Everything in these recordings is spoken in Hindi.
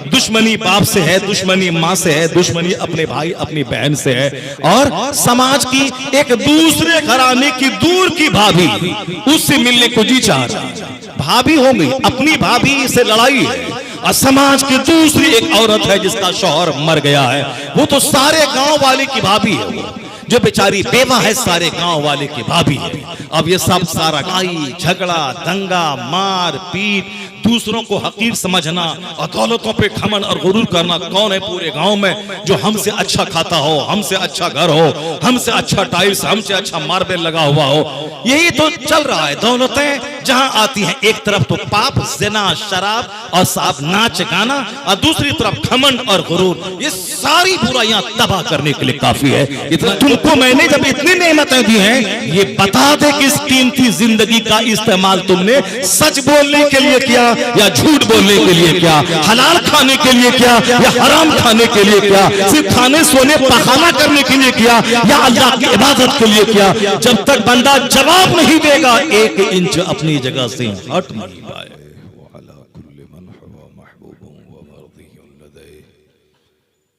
दुश्मनी बाप से है, दुश्मनी माँ से है, दुश्मनी अपने भाई अपनी बहन से है, और समाज की एक दूसरे घराने की दूर की भाभी उससे मिलने को जी चाह रहा है। भाभी होंगी, अपनी भाभी से लड़ाई है, और समाज की दूसरी एक औरत है जिसका शौहर मर गया है, वो तो सारे गांव वाले की भाभी है, वो जो बेचारी बेवा है सारे गांव वाले की भाभी है। अब ये सब सारा लड़ाई झगड़ा दंगा मार पीट, दूसरों को हकीर समझना और दौलतों पे घमंड और गुरूर करना, कौन है पूरे गांव में जो हमसे अच्छा खाता हो, हमसे अच्छा घर हो, हमसे अच्छा टाइल्स, हमसे अच्छा मार्बल लगा हुआ हो। यही तो चल रहा है। दौलतें जहां आती हैं, एक तरफ तो पाप जिना शराब और साफ नाच गाना, और दूसरी तरफ घमंड और गुरूर, ये सारी बुराइयां तबाह करने के लिए काफी है। इतना तुमको मैंने जब इतनी नेमतें दी हैं, ये बता दे कि इस कीमती जिंदगी का इस्तेमाल तुमने सच बोलने के लिए किया या झूठ बोलने के लिए किया, हलाल खाने के लिए किया या हराम खाने के लिए किया, सिर्फ खाने सोने पखाना करने के लिए किया या अल्लाह की इबादत के लिए किया। जब तक बंदा जवाब नहीं देगा, एक इंच अपनी जगह से हट नहीं पाए।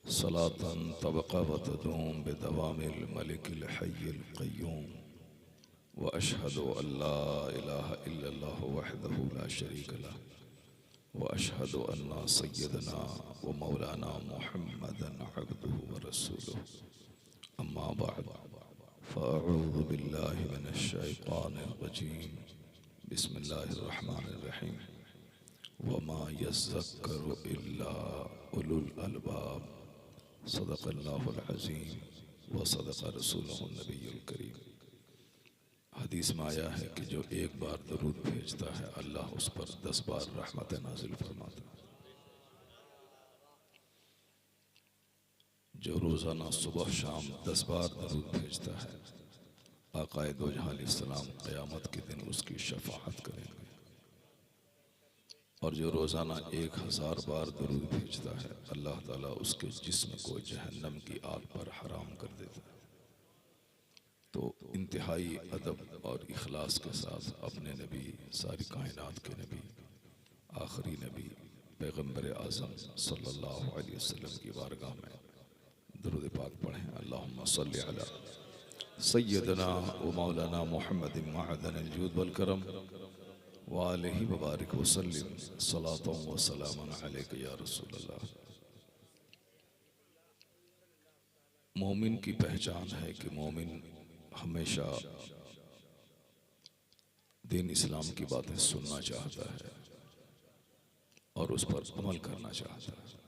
सलातन तबक़ा व तदूम बिदवामिल मलिकिल हय्यिल क़य्यूम व अशहदु अल्ला इलाहा इल्लल्लाहु वहदहु ला शरीक लह व अशहदु अन्ना सय्यदना व मौलाना मुहम्मदन अब्दुहु व रसूलुहु अम्मा बअद फ़अऊज़ु बिल्लाहि मिनश शैतानिर रजीम बिस्मिल्लाहिर रहमानिर रहीम व मा यज़्ज़क्करु इल्ला उलुल अलबाब सदक़ल्लाहुल अज़ीम व सदक़ रसूलुहुन नबियुल करीम। हदीस में आया है कि जो एक बार दरूद भेजता है, अल्लाह उस पर 10 बार रहमत नाजिल फरमाता है। जो रोज़ाना सुबह शाम 10 बार दरूद भेजता है, आक़ाए दो जहां अलैहिस्सलाम क़यामत के दिन उसकी शफ़ाअत करेंगे। और जो रोज़ाना 1000 बार दरूद भेजता है, अल्लाह ताला उसके जिस्म को जहन्नम की आग पर हराम कर देता है। तो इंतहाई अदब और इखलास के साथ अपने नबी, सारी कायनात के नबी, आखिरी नबी पैगम्बर आज़म सल्लल्लाहु अलैहि वसल्लम की बारगाह में दरूद पाक पढ़ें। अल्लाहुम्मा सल्लि अला सय्यदना व मौलाना मुहम्मद मअदनिल जूद वल करम व आलिहि व बारिक व सल्लिम सलातन व सलामन अलैका या रसूलल्लाह। मोमिन की पहचान है कि मोमिन हमेशा दीन इस्लाम की बातें सुनना चाहता है और उस पर अमल करना चाहता है।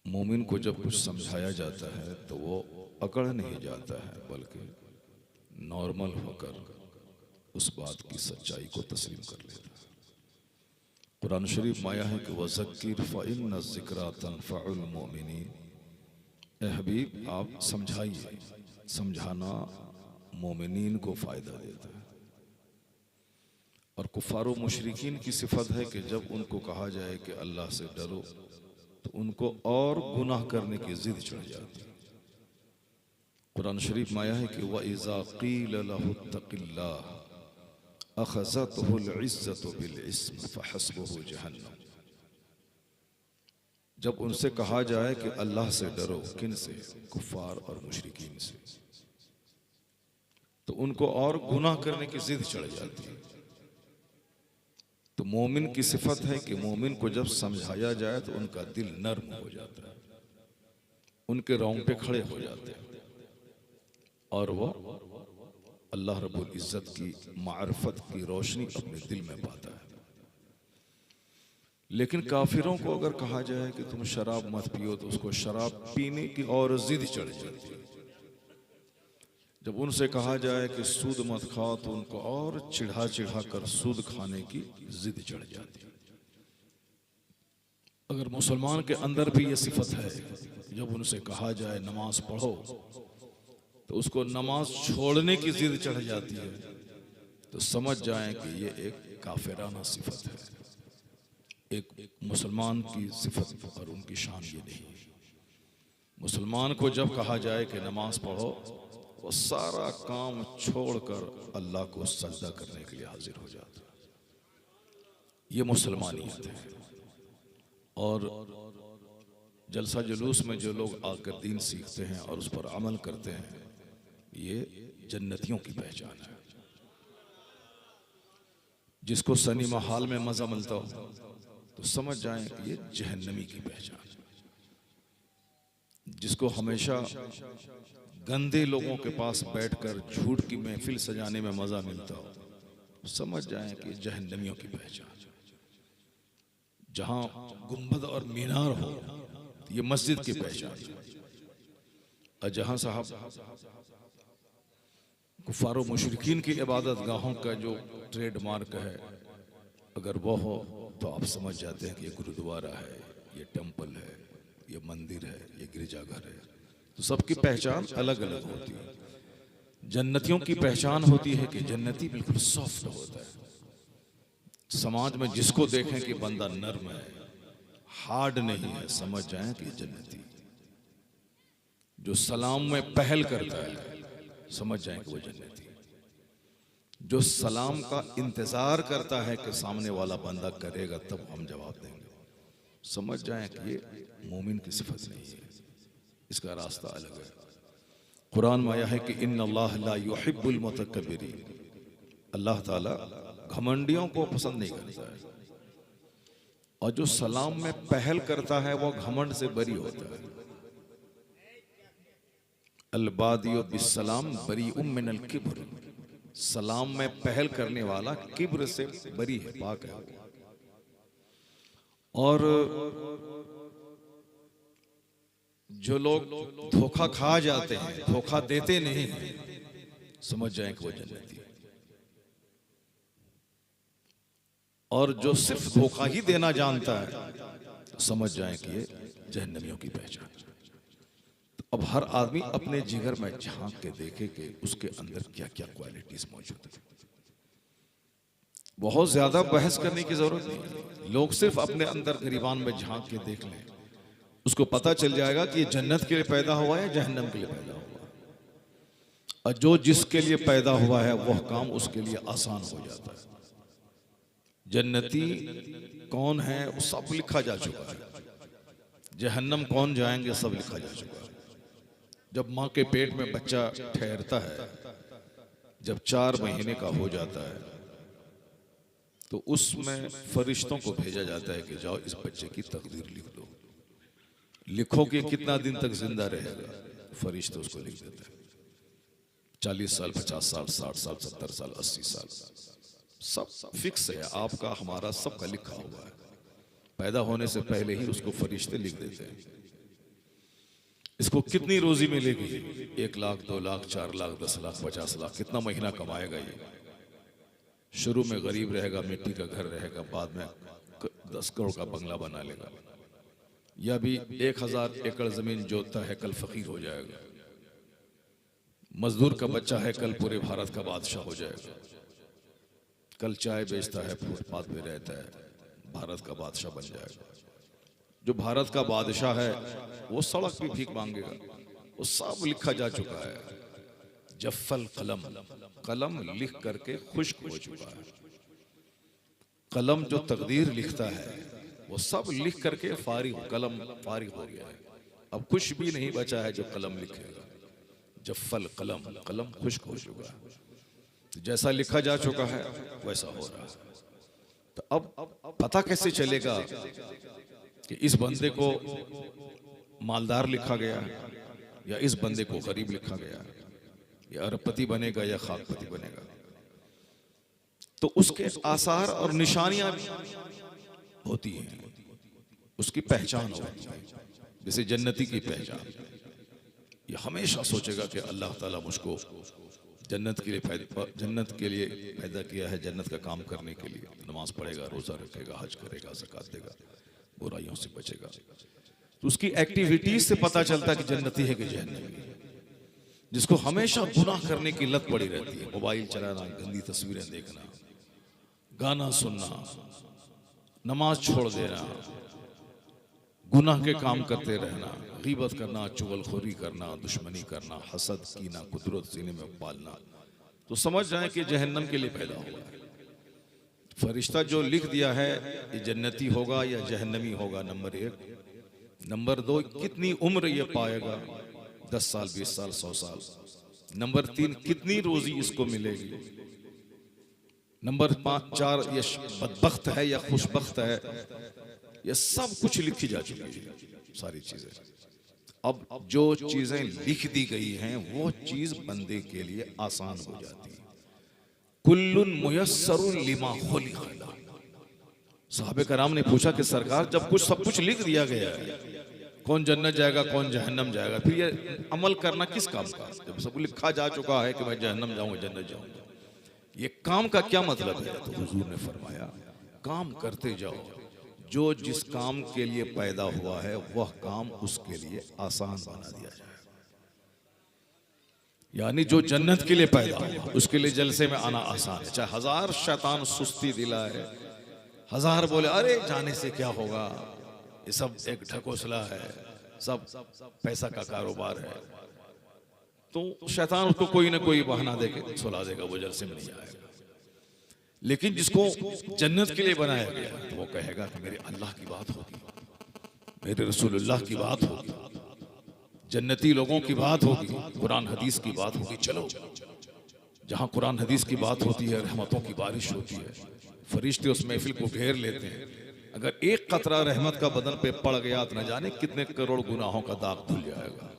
मोमिन को जब कुछ समझाया जाता है तो वो अकड़ नहीं जाता है, बल्कि नॉर्मल होकर उस बात की सच्चाई को तस्लीम कर लेता है। कुरान शरीफ में आया है कि वज़क्किर फ़इन्न ज़िक्रा तनफ़उल मोमिनीन। ए हबीब, आप समझाइए, समझाना मोमिनीन को फ़ायदा देता है। और कुफ़ार व मुशरिकीन की सिफत है कि जब उनको कहा जाए कि अल्लाह से डरो तो उनको और गुनाह करने की जिद चढ़ जाती है। कुरान शरीफ में आया है कि वइज़ा क़ील लहु इत्तक़िल्लाह अख़ज़तहुल इज़्ज़तु बिल इस्म फ़हस्बुहु जहन्नम। जब उनसे कहा जाए कि अल्लाह से डरो, किन से? कुफ़ार और मुशरिकीन से, तो उनको और गुनाह करने की जिद चढ़ जाती है। तो मोमिन की सिफत है कि मोमिन को जब समझाया जाए तो उनका दिल नर्म हो जाता है, उनके रोंगटे खड़े हो जाते हैं और वो अल्लाह रब्बुल इज़्ज़त की मारिफत की रोशनी अपने दिल में पाता है। लेकिन काफिरों को अगर कहा जाए कि तुम शराब मत पियो तो उसको शराब पीने की और जिद चढ़ जाती है। जब उनसे कहा जाए कि सूद मत खाओ तो उनको और चिढ़ा चिढ़ा कर सूद खाने की जिद चढ़ जाती है। अगर मुसलमान के अंदर भी ये सिफत है, जब उनसे कहा जाए नमाज पढ़ो तो उसको नमाज छोड़ने की जिद चढ़ जाती है, तो समझ जाएं कि ये एक काफिराना सिफत है। एक मुसलमान की सिफत और उनकी शान ये नहीं। मुसलमान को जब कहा जाए कि नमाज पढ़ो, वो सारा काम छोड़कर अल्लाह को सजदा करने के लिए हाजिर हो जाता है। ये मुसलमानियत है। और जलसा जुलूस में जो लोग आकर दीन सीखते हैं और उस पर अमल करते हैं, ये जन्नतियों की पहचान है। जिसको सनीमा हाल में मजा मिलता हो तो समझ जाएं ये जहन्नमी की पहचान है। जिसको हमेशा गंदे लोगों के पास बैठकर झूठ की महफिल सजाने में मजा मिलता हो, समझ जाएं कि जहन्नमियों की पहचान। जहां गुंबद और मीनार हो, ये मस्जिद की पहचान है। और जहां साहब कुफार मुशरिकीन की इबादत गाहों का जो ट्रेडमार्क है, अगर वो हो तो आप समझ जाते हैं कि ये गुरुद्वारा है, ये टेंपल है, ये मंदिर है, ये गिरजाघर है। तो सबकी पहचान अलग अलग होती है। जन्नतियों की पहचान होती है कि जन्नती बिल्कुल सॉफ्ट होता है। समाज में जिसको देखें कि बंदा नर्म है, हार्ड नहीं है, समझ जाएं कि जन्नती। जो सलाम में पहल करता है, समझ जाएं कि वो जन्नती। जो सलाम का इंतजार करता है कि सामने वाला बंदा करेगा तब हम जवाब देंगे, समझ जाएं कि ये मोमिन की सिफत नहीं है, इसका रास्ता अलग है। कुरान में आया है कि इन्नल्लाह ला युहिब्बुल मुतकब्बिरीन, अल्लाह ताला घमंडियों को पसंद नहीं करता है। और जो सलाम में पहल करता है वो घमंड से बरी होता है। अल-बादियु बिस्सलाम बरीउम मिनल किब्र, सलाम में पहल करने वाला किब्र से बरी है, पाक है। और जो लोग धोखा खा जाते हैं, धोखा देते नहीं हैं, समझ जाएं कि वो जन्नती है। और जो सिर्फ धोखा ही देना जानता है, तो समझ जाएं कि ये जहन्नमियों की पहचान। तो अब हर आदमी अपने जिगर में झांक के देखे कि उसके अंदर क्या क्या क्वालिटीज मौजूद है। बहुत ज्यादा बहस करने की जरूरत नहीं। लोग सिर्फ अपने अंदर गिरीबान में झांक के देख लें, उसको पता चल जाएगा कि ये जन्नत के लिए पैदा हुआ है, जहन्नम के लिए पैदा हुआ है। और जो जिसके लिए पैदा हुआ है वह काम उसके लिए आसान हो जाता है। जन्नती कौन है वो सब लिखा जा चुका है। जहन्नम कौन जाएंगे सब लिखा जा चुका है। जब माँ के पेट में बच्चा ठहरता है, जब 4 महीने का हो जाता है, तो उसमें फरिश्तों को भेजा जाता है कि जाओ इस बच्चे की तकदीर लिख दो। लिखो कि कितना दिन तक जिंदा रहेगा। फरिश्ते उसको लिख देते हैं। 40 साल, 50 साल, 60 साल, 70 साल, 80 साल, सब फिक्स है। आपका हमारा सबका लिखा हुआ है। पैदा होने से पहले ही उसको फरिश्ते लिख देते हैं। इसको कितनी रोजी मिलेगी, 1 लाख, 2 लाख, 4 लाख, 10 लाख, 50 लाख, कितना महीना कमाएगा ये। शुरू में गरीब रहेगा, मिट्टी का घर रहेगा, बाद में 10 करोड़ का बंगला बना लेगा। या भी 1000 एकड़ जमीन जोतता है, कल फकीर हो जाएगा। मजदूर का बच्चा है, कल पूरे भारत का बादशाह हो जाएगा। कल चाय बेचता है, फुटपाथ पे रहता है, भारत का बादशाह बन जाएगा। जो भारत का बादशाह है वो सड़क पे भीख मांगेगा। वो सब लिखा जा चुका है। जफ्फल कलम, कलम लिख करके खुश्क हो चुका है। कलम जो तकदीर लिखता है वो सब लिख करके कलम फारिग हो गया है। अब कुछ भी नहीं बचा है जो कलम लिखेगा। जफ्फल कलम, कलम खुश्क हो चुका है। तो जैसा लिखा जा चुका है वैसा हो रहा है। तो अब पता कैसे चलेगा कि इस बंदे को मालदार लिखा गया या इस बंदे को गरीब लिखा गया, या अरबपति बनेगा या खाकपति बनेगा। तो उसके आसार और निशानियां होती हैं, उसकी पहचान होती है। जैसे जन्नती की पहचान, ये हमेशा सोचेगा कि अल्लाह ताला मुझको जन्नत के लिए पैदा किया है, जन्नत का काम करने के लिए। नमाज पढ़ेगा, रोजा रखेगा, हज करेगा, ज़कात देगा, बुराइयों से बचेगा। तो उसकी एक्टिविटीज से पता चलता है कि जन्नती है कि जहन्नमी है। जिसको हमेशा गुनाह करने की लत पड़ी रहती है, मोबाइल चलाना, गंदी तस्वीरें देखना, गाना सुनना, नमाज छोड़ देना, गुनाह के काम करते रहना, गीबत करना, चुगलखोरी करना, दुश्मनी करना, हसद, कीना, कुदरत सीने में पालना, तो समझ जाए कि जहन्नम के लिए पैदा हुआ है। फरिश्ता जो लिख दिया है ये जन्नती होगा या जहन्नमी होगा, नंबर 1। नंबर 2, कितनी उम्र ये पाएगा, 10 साल, 20 साल, 100 साल। नंबर 3, कितनी रोजी इसको मिलेगी। नंबर 4, ये बदबख्त है या खुशबख्त है। ये सब कुछ लिखी जा चुकी है सारी चीजें। अब जो चीजें लिख दी गई हैं वो चीज बंदे के लिए आसान हो जाती है। कुल्लुन मुयस्सरुन लिमा खुलिक़ लह। साहबे कराम ने पूछा कि सरकार, जब कुछ सब कुछ लिख दिया गया है, कौन जन्नत जाएगा कौन जहन्नम जाएगा, फिर ये अमल करना किस काम का। जब सब लिखा जा चुका है कि मैं जहन्नम जाऊंगा जन्नत जाऊंगा, ये काम का क्या मतलब है। तो हुजूर ने फरमाया, काम करते जाओ, जो जिस काम के लिए पैदा हुआ है वह काम उसके लिए आसान बना दिया जाए। यानी जो जन्नत के लिए पैदा हुआ उसके लिए जलसे में आना आसान है। चाहे 1000 शैतान सुस्ती दिलाए, 1000 बोले अरे जाने से क्या होगा, ये सब एक ढकोसला है, सब पैसा का कारोबार है, तो शैतान उसको कोई ना कोई बहाना देके सुला देगा, वो जलसे में नहीं आएगा। लेकिन जिसको जन्नत के लिए बनाया गया तो वो कहेगा कि मेरे अल्लाह की बात होगी, मेरे रसूलुल्लाह की बात होगी, जन्नती लोगों की बात होगी, कुरान हदीस की बात होगी। चलो, जहां कुरान हदीस की बात होती है, रहमतों की बारिश होती है, फरिश्ते उस महफिल को घेर लेते हैं। अगर एक कतरा रहमत का बदन पे पड़ गया तो न जाने कितने करोड़ गुनाहों का दाग धुल जाएगा।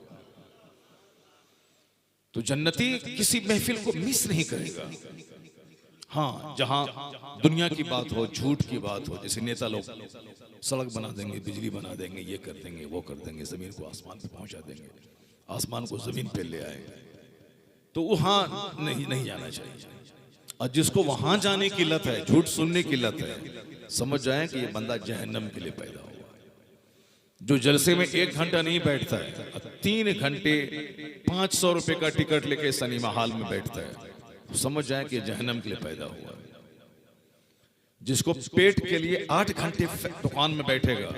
तो जन्नती किसी महफिल को मिस नहीं करेगा। हाँ, जहां दुनिया की बात हो, झूठ की बात हो, जैसे नेता लोग सड़क बना देंगे, बिजली बना देंगे, ये कर देंगे, वो कर देंगे, जमीन को आसमान पे पहुंचा देंगे, आसमान को जमीन पे ले आएंगे, तो वहां नहीं जाना चाहिए। और जिसको वहां जाने की लत है, झूठ सुनने की लत है, समझ जाए कि ये बंदा जहन्नम के लिए पैदा हुआ है। जो जलसे में 1 घंटा नहीं बैठता है, 3 घंटे 500 रुपए का टिकट लेके सिनेमा हॉल में बैठता है, समझ जाए कि जहन्नम के लिए पैदा हुआ है। जिसको पेट के लिए 8 घंटे दुकान में बैठेगा,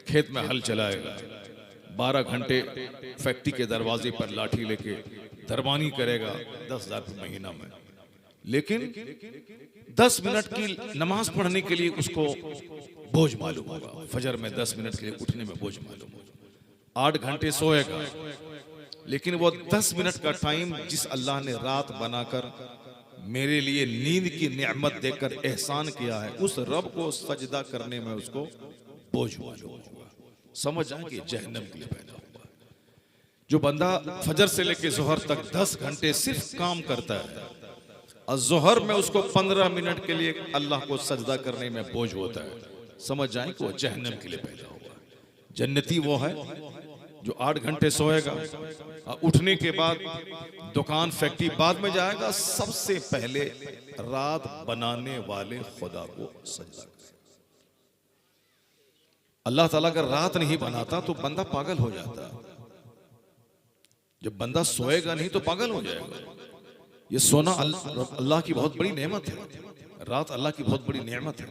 खेत में हल चलाएगा, 12 घंटे फैक्ट्री के दरवाजे पर लाठी लेके दरबानी करेगा 10,000 रुपये महीना में, लेकिन 10 मिनट की नमाज पढ़ने के लिए उसको बोझ मालूम होगा, फजर में 10 मिनट के लिए उठने में बोझ मालूम होगा। 8 घंटे सोएगा, लेकिन वो 10 मिनट का टाइम जिस अल्लाह ने रात बनाकर मेरे लिए नींद की नेमत देकर एहसान किया है, उस रब को सजदा करने में उसको बोझ मालूम होगा। समझ जाए कि जहन्नम के लिए पैदा हुआ। जो बंदा फजर से लेकर जोहर तक 10 घंटे सिर्फ काम करता है और जोहर में उसको 15 मिनट के लिए अल्लाह को सजदा करने में बोझ होता है, समझ जाए कि वो जहन्नम के लिए पैदा हुआ। जन्नती वो है जो 8 घंटे सोएगा और उठने के बाद दुकान फैक्ट्री बाद में जाएगा, सबसे पहले रात बनाने वाले खुदा को सजदा करेगा। अल्लाह ताला अगर रात नहीं बनाता तो बंदा पागल हो जाता। जब बंदा सोएगा नहीं तो पागल हो जाएगा। ये सोना अल्लाह की बहुत बड़ी नेमत है, रात अल्लाह की बहुत बड़ी नेमत है।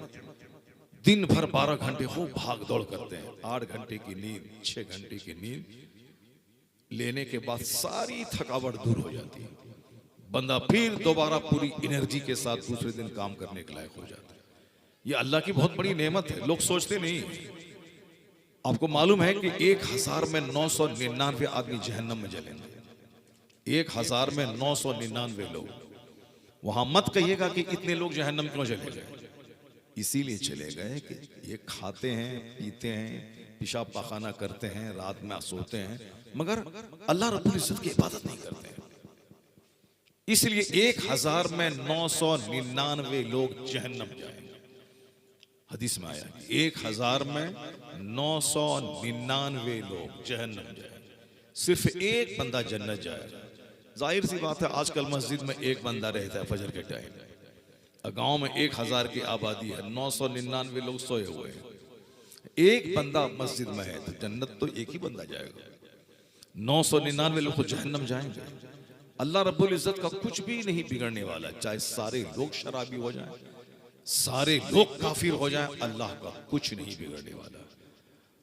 दिन भर 12 घंटे खूब भाग दौड़ करते हैं, 8 घंटे की नींद, 6 घंटे की नींद लेने के बाद सारी थकावट दूर हो जाती है। बंदा फिर दोबारा पूरी एनर्जी के साथ दूसरे दिन काम करने के लायक हो जाता है। ये अल्लाह की बहुत बड़ी नेमत है, लोग सोचते नहीं। आपको मालूम है कि 1000 में 999 आदमी जहन्नम में जलेंगे। 1000 में 999 लोग। वहां मत कहिएगा कि इतने लोग जहन्नम क्यों चले गए। इसीलिए चले गए कि ये खाते हैं, पीते हैं, पेशाब पाखाना करते हैं, रात में सोते हैं, मगर अल्लाह रब्बुल इज्जत की इबादत नहीं करते हैं। इसलिए 1000 में 999 लोग जहन्नम जाएंगे। हदीस में आया 1000 में 999 लोग जहन्नम जाएंगे, सिर्फ एक बंदा जन्नत जाएगा। जाहिर सी बात है, आजकल मस्जिद में एक बंदा रहता है फजर के टाइम, गांव में 1000 की आबादी है, 999 लोग सोए हुए हैं, एक बंदा मस्जिद में है, तो जन्नत तो एक ही बंदा जाएगा। 999 लोग तो जहन्नम जाएंगे। अल्लाह रब्बुल इज्जत का कुछ भी नहीं बिगड़ने वाला, चाहे सारे लोग शराबी हो जाएं, सारे लोग काफिर हो जाएं, अल्लाह का कुछ नहीं बिगड़ने वाला।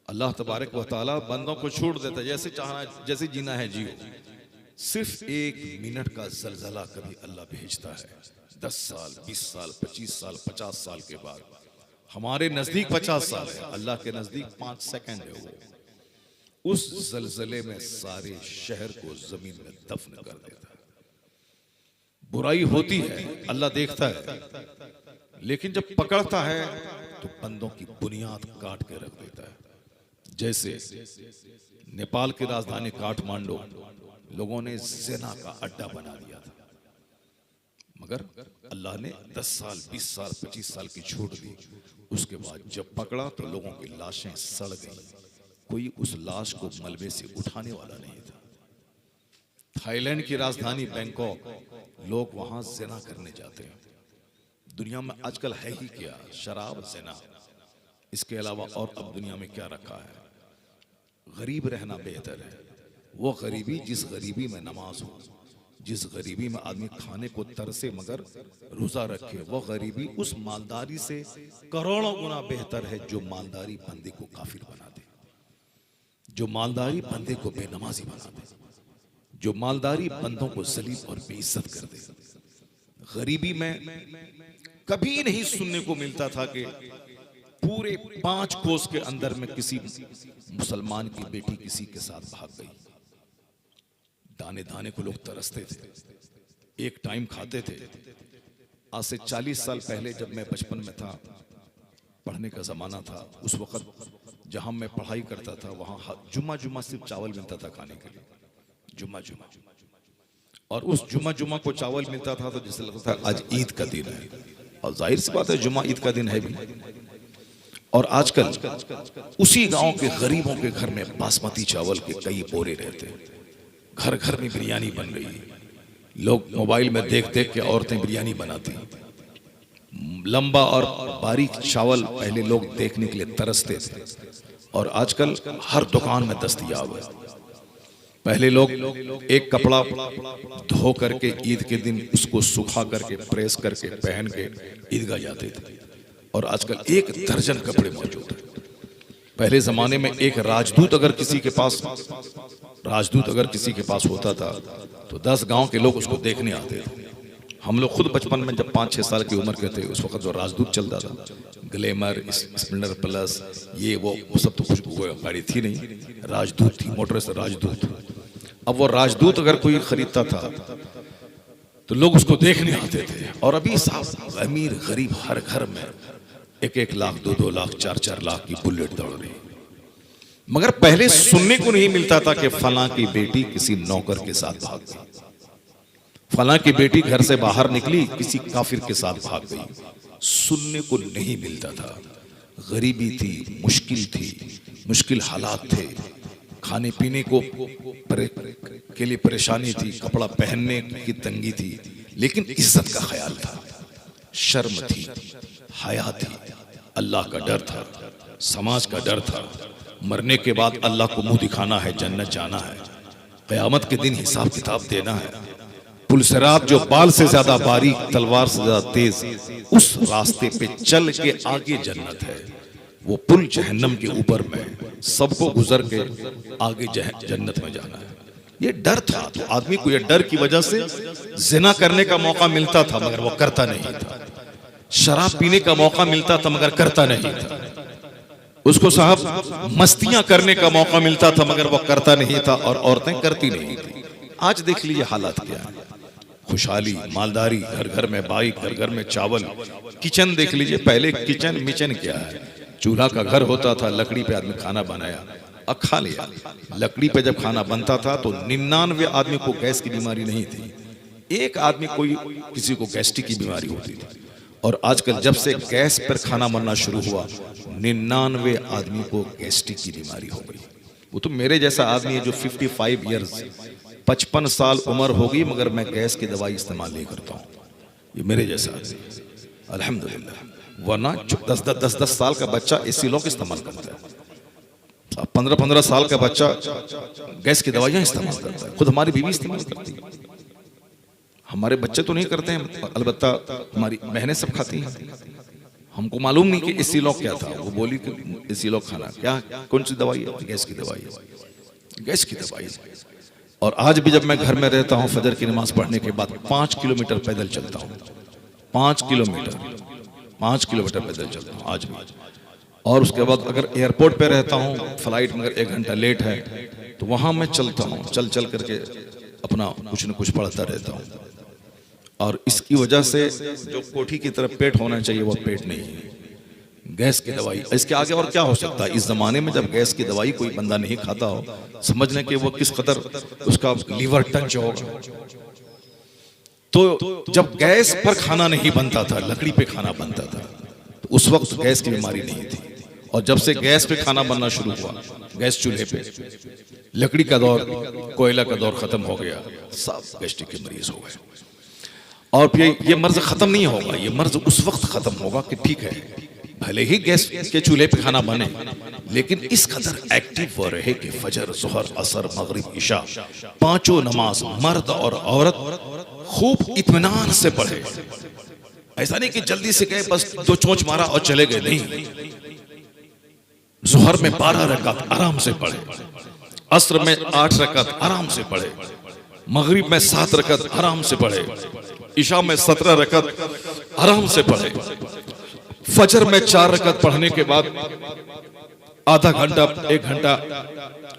अल्लाह तबारक व तआला बंदों को छूट देता है, जैसे चाहना, जैसे जीना है जियो। सिर्फ 1 मिनट का जलजला कभी अल्लाह भेजता है, 10 साल, 20 साल, 25 साल, 50 साल के बाद, हमारे नजदीक 50 साल है, अल्लाह के नजदीक 5 सेकंड है, वो उस जलजले में सारे शहर को जमीन में दफन कर देता है। बुराई होती है, अल्लाह देखता है, लेकिन जब पकड़ता है तो बंदों की बुनियाद काट के रख देता है। जैसे नेपाल की राजधानी काठमांडू लोगों ने ज़िना का अड्डा बना दिया था, मगर अल्लाह ने 10 साल, 20 साल, 25 साल की छूट दी। उसके बाद जब पकड़ा तो लोगों की लाशें सड़ गई, कोई उस लाश को मलबे से उठाने वाला नहीं था। थाईलैंड की राजधानी बैंकॉक, लोग वहां ज़िना करने जाते हैं। दुनिया में आजकल है ही क्या, शराब, ज़िना, इसके अलावा और अब दुनिया में क्या रखा है? गरीब रहना बेहतर है। वो गरीबी जिस गरीबी में नमाज हो, जिस गरीबी में आदमी खाने को तरसे मगर रोजा रखे, वो गरीबी उस मालदारी से करोड़ों गुना बेहतर है जो मालदारी बंदे को काफिर बना दे, जो मालदारी बंदे को बेनमाजी बना दे, जो मालदारी बंदों को जलील और बेइज्जत कर दे। गरीबी में कभी नहीं सुनने को मिलता था कि पूरे 5 कोस के अंदर में किसी मुसलमान की बेटी किसी के साथ भाग गई। दाने दाने को लोग तरसते थे, एक टाइम खाते थे। आज से 40 साल पहले जब मैं बचपन में था, पढ़ने का जमाना था, उस वक्त जहां मैं पढ़ाई करता था वहां जुम्मा जुम्मा सिर्फ चावल मिलता था खाने के लिए, जुम्मा जुम्मा। और उस जुम्मा जुम्मा को चावल मिलता था तो जैसे लगता था आज ईद का दिन है, और जाहिर सी बात है जुम्मा ईद का दिन है भी। और आजकल उसी गांव के गरीबों के घर में बासमती चावल के कई बोरे रहते हैं, घर घर में बिरयानी बन रही है। लोग मोबाइल में देख देख के औरतें बिरयानी बनाती। लंबा और बारीक चावल पहले लोग देखने के लिए तरसते थे, और आजकल हर दुकान में दस्तयाब है। पहले लोग एक कपड़ा धो करके ईद के दिन उसको सुखा करके प्रेस करके पहन के ईदगाह जाते थे, और आजकल 1 दर्जन कपड़े मौजूद हैं। पहले जमाने में एक राजदूत अगर किसी के पास होता था तो 10 गांव के लोग उसको देखने आते थे। हम लोग खुद बचपन में जब 5-6 साल की उम्र के थे, उस वक्त जो राजदूत चलता था, ग्लैमर, स्प्लेंडर प्लस, ये वो सब तो कुछ गाड़ी थी नहीं, राजदूत थी, मोटर से राजदूत। अब वो राजदूत अगर कोई खरीदता था तो लोग उसको देखने आते थे। और अभी साहब अमीर गरीब हर घर में 1-1 लाख, 2-2 लाख, 4-4 लाख की बुलेट दौड़ रही। मगर पहले सुनने को नहीं मिलता था कि फलां की बेटी किसी नौकर के साथ भाग गई, फलां की बेटी घर से बाहर निकली किसी काफिर के साथ भाग गई। सुनने को नहीं मिलता था। गरीबी थी, मुश्किल थी, मुश्किल हालात थे, खाने पीने को के लिए परेशानी थी, कपड़ा पहनने की तंगी थी, लेकिन इज्जत का ख्याल था, शर्म थी, हया थी, अल्लाह का डर था, समाज का डर था। मरने के बाद अल्लाह को मुंह दिखाना है, जन्नत जाना है, क़यामत के दिन हिसाब किताब देना है। पुलसिरात जो बाल से ज्यादा बारीक, तलवार से ज्यादा तेज, उस रास्ते पे चल के आगे जन्नत है। वो पुल जहन्नम के ऊपर में, सबको गुजर के आगे जन्नत में जाना है। ये डर था, तो आदमी को ये डर की वजह से जिना करने का मौका मिलता था मगर वो करता नहीं था, शराब पीने का मौका मिलता था मगर करता नहीं था, उसको साहब मस्तियां करने का मौका मिलता था मगर वो करता नहीं था, और औरतें करती नहीं थी। आज देख लीजिए हालात क्या है, खुशहाली, मालदारी, घर घर में बाइक, घर घर में चावल। किचन देख लीजिए, पहले किचन मिचन क्या है, चूल्हा का घर होता था, लकड़ी पे आदमी खाना बनाया और खा लिया। लकड़ी पे जब खाना बनता था तो 99 आदमी को गैस की बीमारी नहीं थी, एक आदमी कोई किसी को गैस्ट्रिक की बीमारी होती थी। और आजकल जब से गैस पर खाना बनना शुरू हुआ, 99 आदमी को गैस्ट्रिक की बीमारी हो गई। वो तो मेरे जैसा आदमी है जो 55 ईयर्स, 55 साल उम्र होगी मगर मैं गैस की दवाई इस्तेमाल नहीं करता हूँ, ये मेरे जैसा आदमी, अल्हम्दुलिल्लाह। वरना 10 साल का बच्चा एसी लॉक इस्तेमाल करता है, 15 साल का बच्चा गैस की दवाइयाँ इस्तेमाल करता है, खुद हमारी बीवी इस्तेमाल करती है। हमारे बच्चे तो नहीं करते हैं, अलबत्ता हमारी बहनें सब खाती हैं। हमको मालूम नहीं कि एसी लॉक क्या था, वो बोली कि एसी लॉक खाना क्या, कौन सी दवाई है, गैस की दवाई है, गैस की दवाई। और आज भी जब मैं घर में रहता हूँ, फजर की नमाज पढ़ने के बाद 5 किलोमीटर पैदल चलता हूँ, 5 किलोमीटर पैदल चलता हूँ आज भी। और उसके बाद अगर एयरपोर्ट पे रहता हूँ, फ्लाइट में अगर 1 घंटा लेट है तो वहाँ मैं चलता हूँ, चल करके अपना कुछ न कुछ पढ़ता रहता हूँ। और इसकी वजह से जो कोठी की तरफ पेट होना चाहिए वो पेट नहीं है। गैस की दवाई, इसके आगे और क्या हो सकता है? इस जमाने में जब गैस की दवाई कोई बंदा नहीं खाता हो, समझ लें कि वो किस कदर उसका लीवर टंच होगा। तो जब गैस पर खाना नहीं बनता था, लकड़ी पे खाना बनता था, तो उस वक्त गैस की बीमारी नहीं थी। और जब से गैस पे खाना बनना शुरू हुआ, गैस चूल्हे पे, लकड़ी का दौर, कोयला का दौर खत्म हो गया, सब गैस्ट्रिक के मरीज हो गए। और फिर ये मर्ज खत्म नहीं होगा, ये मर्ज उस वक्त खत्म होगा कि ठीक है भले ही गैस के चूल्हे पे खाना बने, लेकिन इस कदर एक्टिव हो रहे कि फजर, जोहर, असर, मगरिब, इशा, 5 नमाज मर्द और औरत खूब इत्मीनान से पढ़े। ऐसा नहीं कि जल्दी से गए बस 2 चोंच मारा और चले गए, नहीं। जोहर में 12 रकात आराम से पढ़े, असर में 8 रकात आराम से पढ़े, मगरिब में 7 रकात आराम से पढ़े, इशा में 17 रकात आराम से पढ़े, फजर में 4 रकात पढ़ने के बाद आधा घंटा 1 घंटा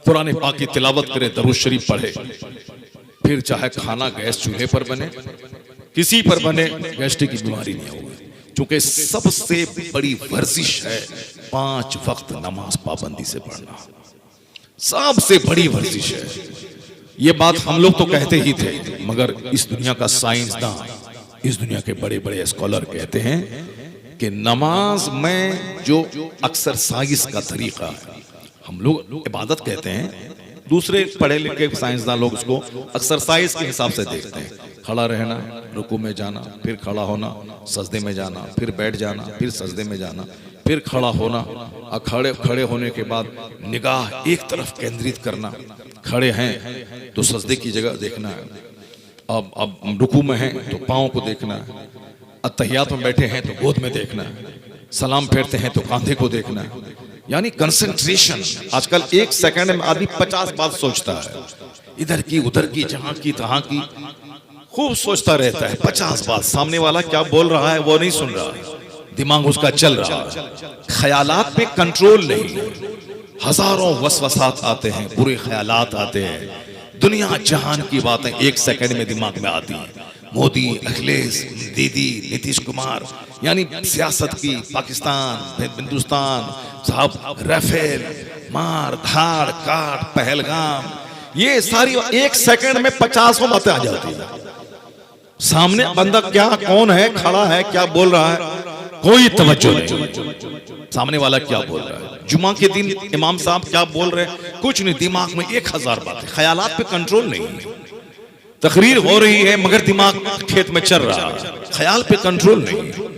कुरान पाक की तिलावत करे, दरूद शरीफ पढ़े। फिर चाहे खाना गैस चूल्हे पर बने, किसी पर बने, गैस्ट्रिक की बीमारी नहीं होगी। क्योंकि सबसे बड़ी वर्जिश है 5 वक्त नमाज पाबंदी से पढ़ना, सबसे बड़ी वर्जिश है। ये बात हम लोग तो कहते ही थे, मगर इस दुनिया का साइंसदान, इस दुनिया के बड़े बड़े स्कॉलर कहते हैं कि नमाज में जो एक्सरसाइज का तरीका है, हम लोग इबादत कहते हैं, दूसरे पढ़े लिखे साइंसदान लोग उसको एक्सरसाइज के हिसाब से देखते हैं। खड़ा रहना, रुकू में जाना, फिर खड़ा होना, सजदे में जाना, फिर बैठ जाना, फिर सजदे में जाना, फिर खड़ा होना, और खड़े होने के बाद निगाह एक तरफ केंद्रित करना। खड़े हैं तो सजदे की जगह देखना है, अब रुकू में हैं तो पाँव को देखना है, अत्तहियात में बैठे हैं तो गोद में देखना है, सलाम फेरते हैं तो कांधे को देखना है। यानी कंसंट्रेशन। आजकल 1 सेकंड में आदमी 50 बात सोचता है, इधर की उधर की, जहां की तहां की, खूब सोचता रहता है 50 बात। सामने वाला क्या बोल रहा है वो नहीं सुन रहा, दिमाग उसका चल रहा है, ख्यालात पे कंट्रोल नहीं। हजारों वसवसात आते हैं, बुरे ख्यालात आते हैं, दुनिया जहान की बातें 1 सेकंड में दिमाग में आती हैं। मोदी, अखिलेश, दीदी, नीतीश कुमार, यानी सियासत की, पाकिस्तान, हिंदुस्तान, साहब राफेल, मार धाड़ काट, पहलगाम, ये सारी 1 सेकंड में 50 बातें आ जाती है। सामने बंदा क्या, कौन है, खड़ा है, क्या बोल रहा है, कोई तवज्जो नहीं। सामने वाला क्या बोल रहा है, जुमा के दिन इमाम साहब क्या बोल रहे हैं, कुछ नहीं, दिमाग में 1000 बातें, ख्यालात पे कंट्रोल नहीं। तकरीर हो रही है मगर दिमाग खेत में चल रहा है, ख्याल पे कंट्रोल नहीं।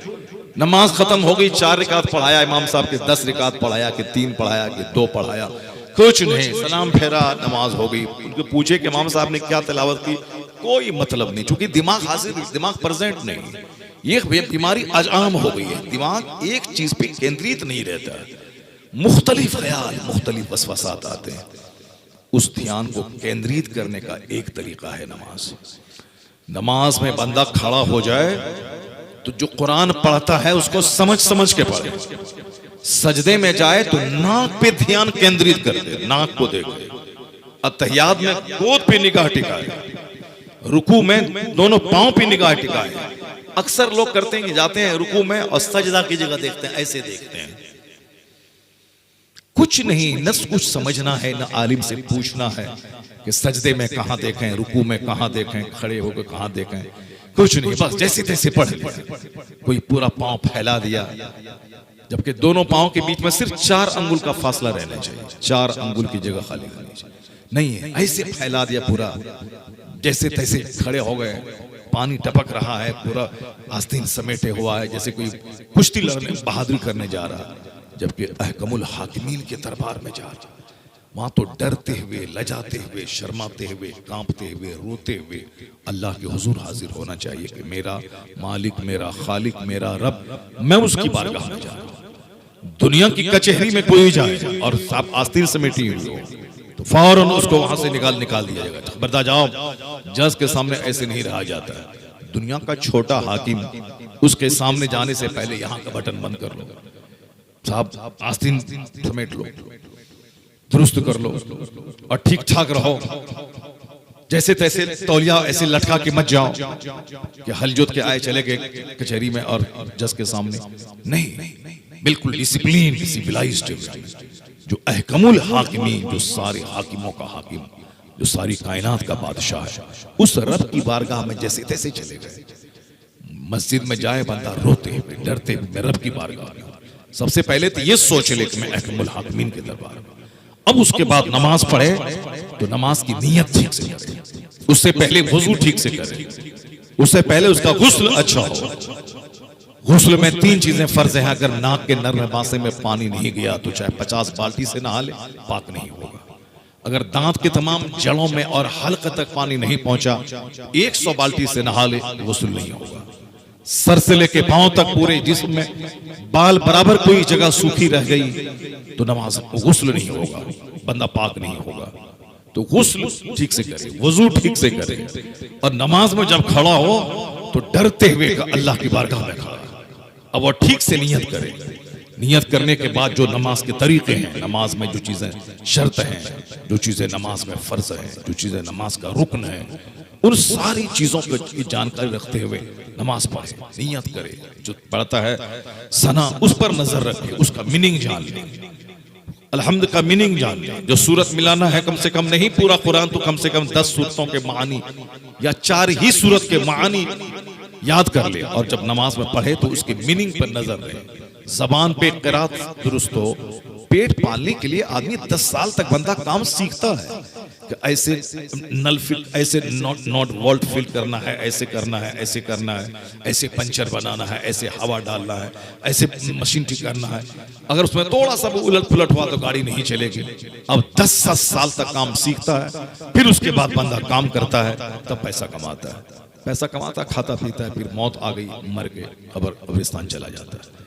नमाज खत्म हो गई, 4 रकात पढ़ाया इमाम साहब के, 10 रकात पढ़ाया कि 3 पढ़ाया कि 2 पढ़ाया, कुछ नहीं, सलाम फेरा, नमाज हो गई। उनको पूछे कि इमाम साहब ने क्या तिलावत की, कोई मतलब नहीं, क्योंकि दिमाग हाजिर, दिमाग प्रेजेंट नहीं। ये बीमारी आज आम हो गई है, दिमाग एक चीज पे केंद्रित नहीं रहता, मुख्तलिफ ख्याल, मुख्तलिफ वसवसात आते हैं। उस ध्यान को केंद्रित करने का एक तरीका है नमाज। नमाज में बंदा खड़ा हो जाए तो जो कुरान पढ़ता है उसको समझ समझ के पढ़े। सजदे में जाए तो नाक पे ध्यान केंद्रित कर दे, नाक को देखे। अत्तहियात में गोद पे निगाह टिकाए, रुकू में दोनों पांव पे निगाह टिकाए। अक्सर लोग करते हैं कि जाते हैं रुकू में और सजदा की जगह देखते हैं, ऐसे देखते हैं। कुछ नहीं, न कुछ समझना है, न आलिम से पूछना है कि सजदे में कहां देखें, रुकू में कहां देखें, खड़े होकर कहां देखें, कुछ नहीं, बस जैसे तैसे पढ़ लिया। कोई पूरा पांव फैला दिया, जबकि दोनों पांव के बीच में सिर्फ 4 अंगुल का फासला रहना चाहिए, 4 अंगुल की जगह खाली होनी चाहिए, नहीं है, ऐसे फैला दिया पूरा, जैसे तैसे खड़े हो गए। पानी टपक रहा है, पूरा आस्तीन समेटे हुआ है, जैसे कोई कुश्ती लड़ने, बहादुरी करने जा रहा है, जबकि अहकमुल हाकिमीन के दरबार में जा रहा। वहां तो डरते हुए, लजाते हुए, शर्माते हुए, कांपते हुए, रोते हुए अल्लाह के हुजूर हाजिर होना चाहिए कि मेरा मालिक, मेरा खालिक, मेरा रब, मैं उसकी बारगाह में जा रहा हूं। दुनिया की कचहरी में कोई जाए और साहब आस्तीन समेटी हुई हो तो फौरन उसको वहां से निकाल दिया जाएगा, खबरदार जाओ, जज के सामने ऐसे नहीं रहा जाता है। दुनिया का छोटा हाकिम उसके सामने जाने से पहले यहाँ का बटन बंद कर लो, साहब आस्तीन समेट लो, दुरुस्त कर लो और ठीक ठाक रहो। जैसे तैसे तौलिया ऐसे लटका के मत जाओ कि हल जोत के आए चले गए कचहरी में और जज के सामने। नहीं, बिल्कुल डिसिप्लिन, सिविलाइज्ड, जो अहकमुल हाकिमी, जो सारे हाकिमों का हाकिम, जो सारी कायनात का बादशाह है, उस रब की बारगाह में जैसे तैसे चले गए। मस्जिद में जाए बंदा रोते हुए डरते हुए रब की बारगाह में, सबसे पहले तो ये सोच ले कि मैं अहकमुल हाकिमीन के दरबार में। अब उसके बाद नमाज पढ़े तो नमाज की नीयत ठीक से करे, उससे पहले वुजू ठीक से करे, उससे पहले उसका गुस्ल अच्छा हो। गुस्ल में 3 चीजें फर्ज हैं। अगर नाक के नर में बांसे में पानी नहीं गया तो चाहे 50 बाल्टी से नहा ले, पाक नहीं होगा। अगर दांत के तमाम जड़ों में और हल्क तक पानी नहीं पहुंचा, 100 बाल्टी से नहा ले, गुस्ल नहीं होगा। सर से लेके पांव तक पूरे जिस्म में बाल बराबर कोई जगह सूखी रह गई तो नमाज गुस्ल नहीं होगा, बंदा पाक नहीं होगा। तो गुस्ल ठीक से करे, वजू ठीक से करे, और नमाज में जब खड़ा हो तो डरते हुए अल्लाह की बारगाह में खड़ा। अब वो ठीक से नियत करे। नियत करने के बाद जो नमाज के तरीके हैं, नमाज में जो चीजें शर्त हैं, जो चीजें नमाज में फर्ज है, जो चीजें नमाज का रुकन है, उन सारी चीजों की जानकारी रखते हुए नमाज पढ़े, नियत करे। जो पढ़ता है सना, उस पर नजर रखे, उसका मीनिंग जान ले, अल्हम्द का मीनिंग जान ले। जो सूरत मिलाना है कम से कम नहीं पूरा कुरान तो कम से कम 10 सूरतों के मानी या 4 ही सूरत के मानी याद कर ले, और जब नमाज में पढ़े तो उसके मीनिंग पर नजर रहे। जबान पे क़िरात दुरुस्त हो। पेट पालने के लिए आदमी 10 साल तक बंदा काम सीखता है कि ऐसे नल फिल, ऐसे नॉट वोल्ट फिल करना है, ऐसे करना है, ऐसे करना है, ऐसे पंचर बनाना है, ऐसे हवा डालना है, ऐसे मशीन ठीक करना है। अगर उसमें थोड़ा सा उलट पुलट हुआ तो गाड़ी नहीं चलेगी। अब 10 साल तक काम सीखता है, फिर उसके बाद बंदा काम करता है, तब पैसा कमाता है। पैसा कमाता, खाता पीता है, फिर मौत आ गई, मर गए, कब्रिस्तान चला जाता है।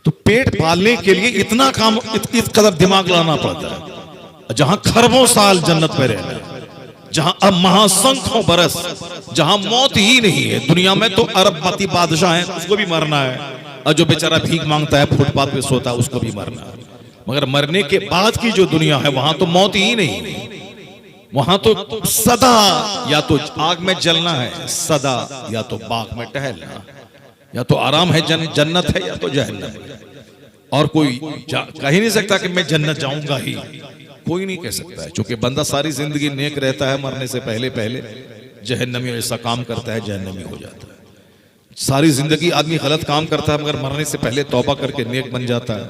तो पेट पालने के लिए इतना काम, इस कदर दिमाग लगाना पड़ता है। जहां खरबों साल जन्नत में रहना है, जहां अब महासंख्यों बरस, जहां मौत ही नहीं है। दुनिया में तो अरबपति बादशाह है, उसको भी मरना है, और जो बेचारा भीख मांगता है, फुटपाथ पे सोता है, उसको भी मरना है। मगर मरने के बाद की जो दुनिया है, वहां तो मौत ही नहीं है। वहां तो सदा या तो आग में जलना है, सदा या तो बाग में टहलना, या तो आराम है, जन्नत है, या तो जहन्नम है। और कोई कह ही नहीं सकता कि मैं जन्नत जाऊंगा ही, कोई नहीं कह सकता है। क्योंकि बंदा सारी जिंदगी नेक रहता है, मरने से पहले पहले जहन्नमी ऐसा काम करता है, जहन्नमी हो जाता है। सारी जिंदगी आदमी गलत काम करता है, मगर मरने से पहले तौबा करके नेक बन जाता है।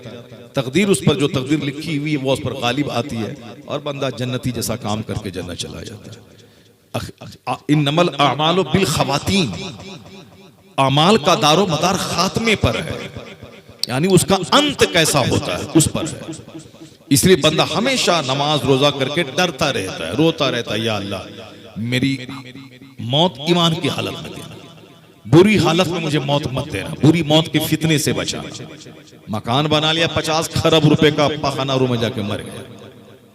तकदीर उस पर, जो तकदीर लिखी हुई है वो उस पर गालिब आती है, और बंदा जन्नती जैसा काम करके जन्नत चला जाता है। इन्नमल अमालु बिल खवातीन, अमाल का दारो मदार खात्मे पर है, यानी उसका अंत कैसा होता है उस पर है। इसलिए बंदा हमेशा नमाज रोजा करके डरता रहता है, रोता रहता है, या अल्लाह मेरी मौत ईमान की हालत में देना, बुरी हालत में मुझे मौत मत देना, बुरी मौत के फितने से बचाना। मकान बना लिया, 50 खरब रुपए का, पखाना रूम में जाके मर गया,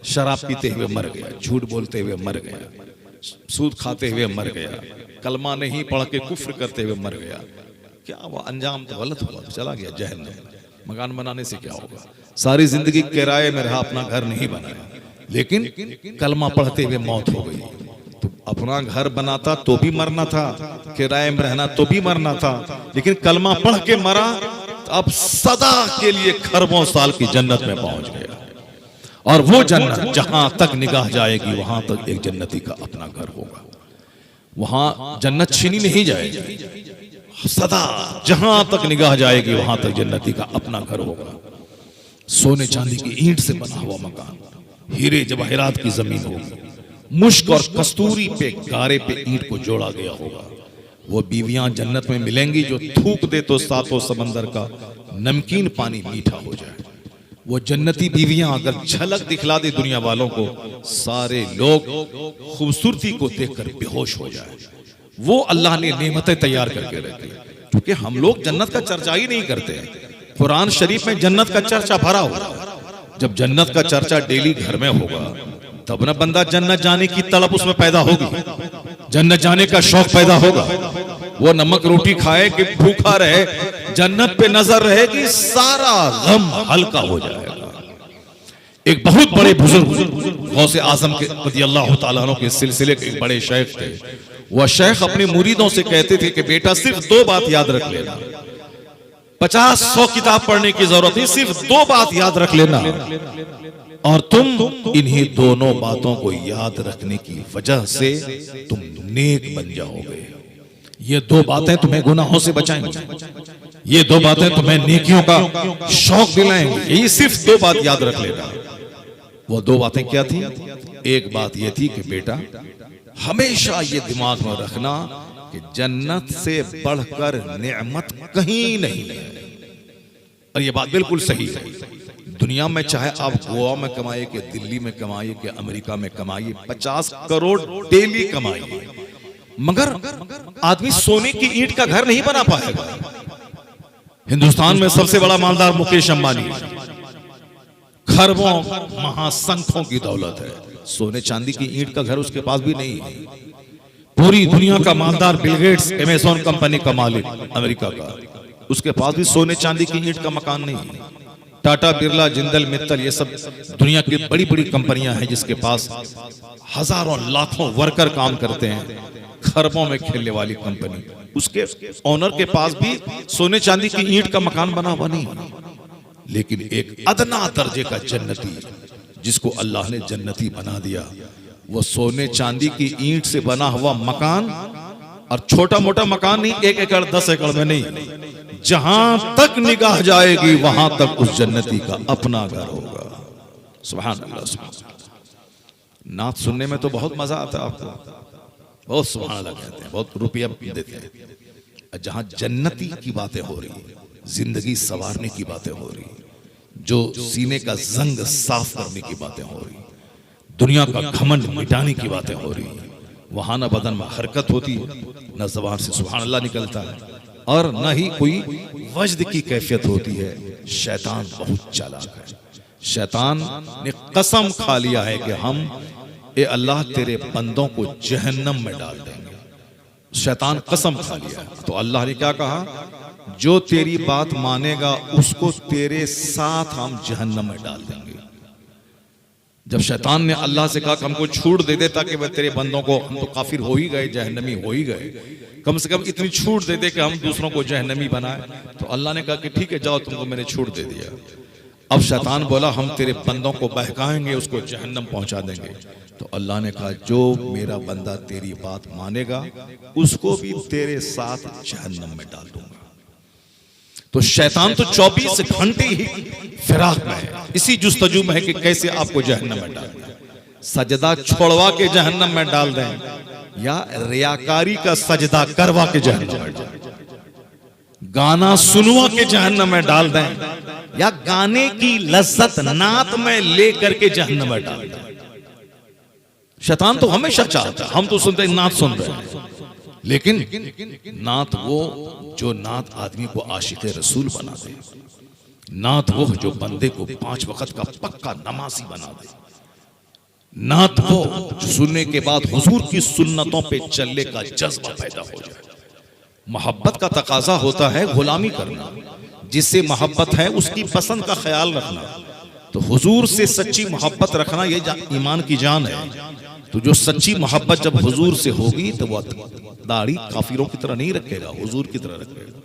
शराब पीते हुए मर गया, झूठ बोलते हुए मर गया, सूद खाते हुए मर गया, कलमा नहीं पढ़ के कुफ्र करते हुए मर गया। क्या वो अंजाम तो गलत हुआ, चला गया जहन्नम। मकान बनाने से क्या होगा? सारी जिंदगी किराए में रहा, अपना घर नहीं बनाया, लेकिन कलमा पढ़ते हुए मौत हो गई। तो अपना घर बनाता तो भी मरना था, किराए में रहना तो भी मरना था, लेकिन कलमा पढ़ के मरा, तो अब सदा के लिए खरबों साल की जन्नत में पहुंच गया। और वो जन्नत जहां तक निगाह जाएगी, वहां तक एक जन्नती का अपना घर होगा। वहां जन्नत छीनी नहीं जाएगी, सदा जहां तक निगाह जाएगी वहां तक जन्नती का अपना घर होगा। सोने चांदी की ईंट से बना हुआ मकान, हीरे जवाहरात की जमीन होगी, मुश्क और कस्तूरी पे गारे पे ईंट को जोड़ा गया होगा। वो बीवियां जन्नत में मिलेंगी जो थूक दे तो सातों समंदर का नमकीन पानी मीठा हो जाए। वो जन्नती बीवियां अगर झलक दिखला दे दुनिया वालों को, सारे लोग खूबसूरती को देखकर बेहोश हो जाए। वो अल्लाह ने नेमतें तैयार करके रखी, क्योंकि हम लोग जन्नत का चर्चा ही नहीं करते हैं। कुरान शरीफ में जन्नत का चर्चा भरा हुआ। जब जन्नत का चर्चा डेली घर में होगा, तब ना बंदा जन्नत जाने की तलब उसमें पैदा होगी, जन्नत जाने का शौक पैदा होगा। वो नमक रोटी खाए कि भूखा रहे, जन्नत पे नजर रहेगी, सारा गम हल्का हो जाएगा। एक बहुत बड़े बुजुर्ग गौसे आजम के रज़ियल्लाहु ताला अन्हु के सिलसिले के एक बड़े शेख थे। वह शेख अपने मुरीदों से कहते थे कि बेटा सिर्फ 2 बात याद रख लेना, 50-100 किताब पढ़ने की जरूरत नहीं, सिर्फ 2 बात याद रख लेना, और तुम इन्हीं दोनों बातों को याद रखने की वजह से तुम नेक बन जाओगे। ये 2 बातें तुम्हें गुनाहों से बचाएंगी, ये 2 बातें तुम्हें नेकियों का शौक दिलाएंगी। यही सिर्फ 2 बात याद रख लेना। वो 2 बातें क्या थी? एक बात ये थी कि बेटा हमेशा ये दिमाग में रखना कि जन्नत से बढ़कर नेमत कहीं नहीं है। और ये बात बिल्कुल सही है। दुनिया में चाहे आप गोवा में कमाइए कि दिल्ली में कमाइए कि अमेरिका में कमाइए, 50 करोड़ डेली कमाइए, मगर आदमी सोने की ईंट का घर नहीं बना पाएगा। हिंदुस्तान में सबसे बड़ा मालदार मुकेश अंबानी, खरबों महासंखों की दौलत है, सोने चांदी की ईंट का घर उसके पास भी नहीं है। पूरी दुनिया का मालदार बिल गेट्स, अमेज़न कंपनी का मालिक अमेरिका का, उसके पास भी सोने चांदी की ईंट का मकान नहीं है। टाटा, बिरला, जिंदल, मित्तल, ये सब दुनिया की बड़ी बड़ी कंपनियां हैं जिसके पास हजारों लाखों वर्कर काम करते हैं, खरबों में खेलने वाली कंपनी, उसके ओनर के पास भी सोने चांदी की ईंट का मकान बना हुआ नहीं। लेकिन एक अदना दर्जे का जन्नती जिसको अल्लाह ने जन्नती बना दिया, वो सोने चांदी की ईंट से बना हुआ मकान, और छोटा मोटा मकान नहीं, 1 एकड़ 10 एकड़ में नहीं, जहां तक निगाह जाएगी वहां तक उस जन्नती का अपना घर होगा। सुभान अल्लाह, सुभान अल्लाह। नात सुनने में तो बहुत मजा आता है आपको, बहुत सुभान अल्लाह कहते हैं, बहुत रुपया देते हैं। जहां जन्नती की बातें हो रही, जिंदगी संवारने की बातें हो रही, जो सीने का जंग साफ करने की बातें हो रही, दुनिया का घमंड मिटाने की बातें हो रही, वहां न बदन में हरकत होती है, न ज़बान से सुभान अल्लाह निकलता है, और न ही कोई वज्द की कैफियत होती है। शैतान बहुत चालाक है। शैतान ने कसम खा लिया है कि हम ए अल्लाह तेरे बंदों को जहन्नम में डाल देंगे। शैतान कसम खा लिया। तो अल्लाह ने क्या कहा? जो तेरी बात मानेगा उसको तेरे साथ हम जहन्नम में डाल देंगे। जब शैतान ने अल्लाह से कहा कि हमको छूट दे दे ताकि वह तेरे बंदों को, हम तो काफिर हो ही गए, जहन्नमी हो ही गए, कम से कम इतनी छूट दे दे कि हम दूसरों को जहन्नमी बनाए, तो अल्लाह ने कहा कि ठीक है जाओ, तुमको मैंने छूट दे दिया। अब शैतान बोला हम तेरे बंदों को बहकाएंगे, उसको जहन्नम पहुंचा देंगे। तो अल्लाह ने कहा जो मेरा बंदा तेरी बात मानेगा उसको भी तेरे साथ जहन्नम में डाल दूंगा। तो शैतान तो 24 घंटे ही फिराक में है, इसी जुस्तजू में है कि कैसे आपको जहन्नम में डाल दें। सजदा छोड़वा के जहन्नम में डाल दें या रियाकारी का सजदा करवा के जहन्नम में डाल दें, गाना सुनवा के जहन्नम में डाल दें या गाने की लज्जत नात में लेकर के जहन्नम में डाल दें। शैतान तो हमेशा चाहता है, हम तो सुनते हैं नात सुन रहे हैं, लेकिन नात वो जो नात आदमी को आशिक रसूल बना दे, नात वो जो बंदे को 5 वक्त का पक्का नमाजी बना दे, नात वो जो सुनने के बाद हुजूर की सुन्नतों पे चलने का जज्बा पैदा हो जाए। मोहब्बत का तकाजा होता है गुलामी करना, जिससे मोहब्बत है उसकी पसंद का ख्याल रखना। तो हुजूर से सच्ची मोहब्बत रखना ये ईमान की जान है। तो जो सच्ची मोहब्बत जब हुजूर से होगी तो वह दाढ़ी काफिरों की तरह नहीं रखेगा, हुजूर की तरह रखेगा।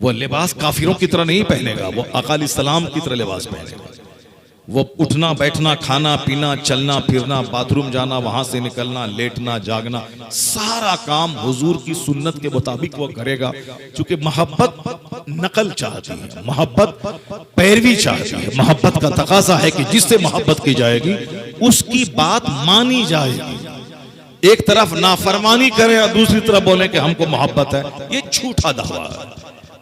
वह लिबास काफिरों की तरह नहीं पहनेगा, वो आका अलैहिस्सलाम की तरह लिबास पहनेगा। वो उठना बैठना, खाना पीना, चलना फिरना, बाथरूम जाना, वहां से निकलना, लेटना जागना, सारा काम हुजूर की सुन्नत के मुताबिक वो करेगा। क्योंकि मोहब्बत नकल चाहती है, मोहब्बत पैरवी चाहती है। मोहब्बत का तकाजा है कि जिससे मोहब्बत की जाएगी उसकी बात मानी जाएगी। एक तरफ नाफरमानी करें और दूसरी तरफ बोले कि हमको मोहब्बत है, ये झूठा दावा है।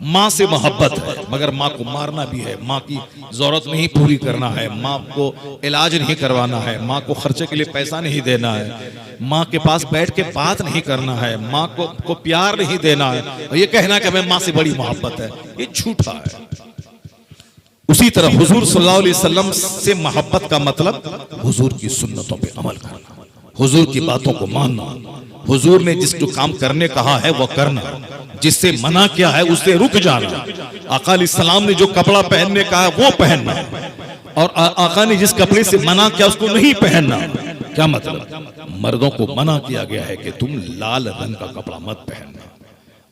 माँ से मोहब्बत है, मगर माँ को मारना भी है, माँ की जरूरत नहीं पूरी करना है, माँ को इलाज नहीं करवाना है, माँ को खर्चे के लिए पैसा नहीं देना है, माँ के पास बैठ के बात नहीं करना है, माँ को प्यार नहीं देना है, और ये कहना कि हमें माँ से बड़ी मोहब्बत है, ये झूठा है। उसी तरह हुजूर सल्लल्लाहु अलैहि वसल्लम से मोहब्बत का मतलब हुजूर की सुन्नतों पे अमल करना, हुजूर की बातों को मानना, हुजूर ने जिस जो काम करने कहा है वो करना, जिससे मना किया है उससे रुक जाना। आका अलैहिस्सलाम ने जो कपड़ा पहनने कहा है वो पहनना, और आका ने जिस कपड़े से मना किया उसको नहीं पहनना। क्या मतलब? मर्दों को मना किया गया है कि तुम लाल रंग का कपड़ा मत पहनना,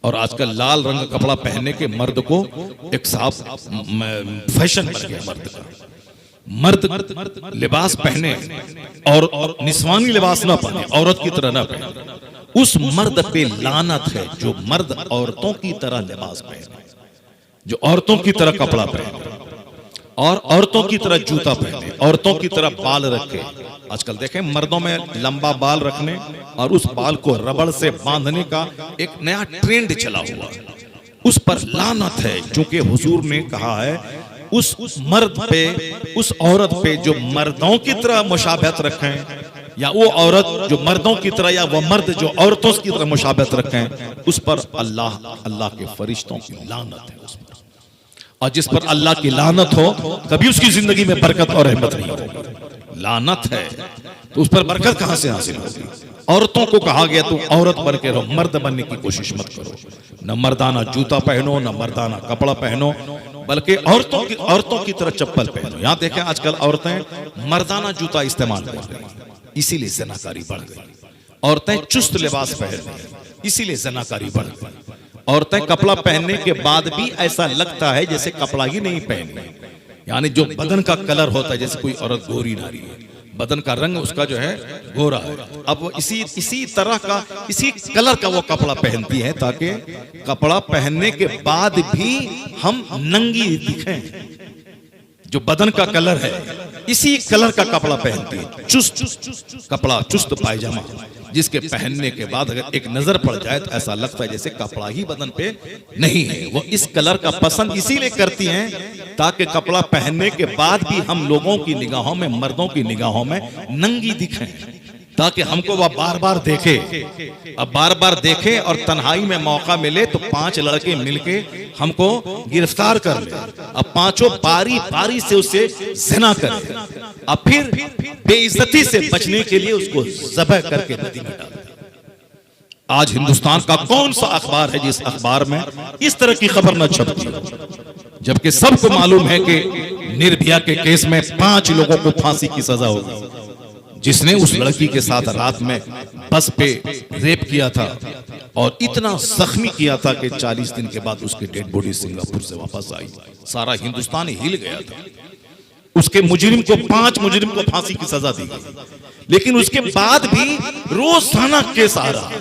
और आजकल लाल रंग का कपड़ा पहनने के मर्द को एक साफ फैशन बन गया मर्द का। मर्द लिबास पहने और निस्वानी लिबास ना पहने, औरत की तरह ना पहने, उस मर्द पे लानत है जो मर्द औरतों की तरह लिबास पहने, जो औरतों की तरह कपड़ा पहने और औरतों की तरह जूता पहने, औरतों की तरह बाल रखे। आजकल देखें मर्दों में लंबा बाल रखने और उस बाल को रबड़ से बांधने का एक नया ट्रेंड चला हुआ, उस पर लानत है। क्योंकि हुजूर ने कहा है उस मर्द पे, उस औरत पे जो मर्दों की तरह मुशाबहत रखें, या वो औरत जो मर्दों की तरह, या वो मर्द जो औरतों की तरह मुशाबहत रखें, उस पर अल्लाह के फरिश्तों की लानत है उस पर। और जिस पर अल्लाह की लानत हो कभी उसकी जिंदगी में बरकत और रहमत नहीं होगी। लानत है तो उस पर बरकत कहां से हासिल होगी? औरतों को कहा गया तुम औरत बन के रहो, मर्द बनने की कोशिश मत करो। न मर्दाना जूता पहनो, न मर्दाना कपड़ा पहनो, बल्कि औरतों की तरह चप्पल पहनो। यहाँ देखें आजकल औरतें मर्दाना जूता इस्तेमाल कर रही हैं, इसीलिए ज़नाकारी बढ़ गई। औरतें चुस्त लिबास पहन रही हैं, इसीलिए ज़नाकारी बढ़ गई। औरतें कपड़ा पहनने के बाद भी ऐसा लगता है जैसे कपड़ा ही नहीं पहनी, यानी जो बदन का कलर होता है, जैसे कोई औरत गोरी नारी है, बदन का रंग उसका जो है गोरा है, अब वो इसी तरह का, इसी कलर का वो कपड़ा पहनती है ताकि कपड़ा पहनने के बाद भी हम नंगी दिखें। जो बदन का कलर है इसी कलर का कपड़ा पहनती है, चुस्त कपड़ा, चुस्त पायजामा, जिसके पहनने के बाद अगर एक नजर पड़ जाए तो ऐसा लगता है जैसे कपड़ा ही बदन पे नहीं है। वो इस कलर का पसंद इसीलिए करती हैं ताकि कपड़ा पहनने के बाद भी हम लोगों की निगाहों में, मर्दों की निगाहों में नंगी दिखें, ताकि हमको वह बार बार देखे। अब बार बार देखे और तन्हाई में मौका मिले तो 5 लड़के मिलके हमको गिरफ्तार कर ले, अब पांचों बारी बारी से उससे ज़िना करें, अब फिर बेइज्जती से बचने के लिए उसको ज़बह करके नदी में डाल। आज हिंदुस्तान का कौन सा अखबार है जिस अखबार में इस तरह की खबर न छपती हो, जबकि सबको मालूम है कि निर्भया के केस में 5 लोगों को फांसी की सजा होगी। जिसने उस लड़की के साथ रात में बस पे रेप किया था और इतना जख्मी किया था कि 40 दिन के बाद उसकी डेड बॉडी सिंगापुर से वापस आई, सारा हिंदुस्तान हिल गया था। उसके मुजरिम को, 5 मुजरिम को फांसी की सजा दी गई, लेकिन उसके बाद भी रोजाना केस आ रहा है।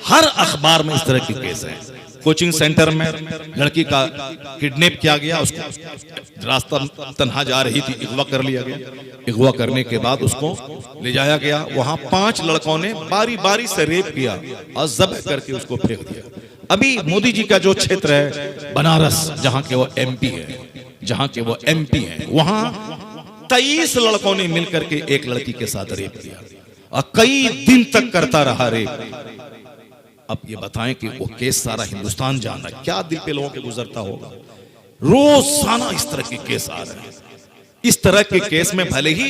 हर अखबार में इस तरह के केस है। कोचिंग सेंटर में लड़की का किडनैप किया गया, उसको रास्ता तन्हा जा रही थी, अगवा कर लिया गया। अगवा करने के बाद उसको ले जाया गया, वहां 5 लड़कों ने बारी बारी से रेप किया और ज़ब्ह करके उसको फेंक दिया। अभी मोदी जी का जो क्षेत्र है बनारस, जहां के वो एमपी है, वहां 23 लड़कों ने मिलकर के एक लड़की के साथ रेप किया और कई दिन तक करता रहा रेप। अब ये बताएं कि वो केस सारा हिंदुस्तान जान रहा है, क्या दिल पे लोगों के गुजरता होगा। रोजाना इस तरह के केस आ रहे हैं। इस तरह के केस में भले ही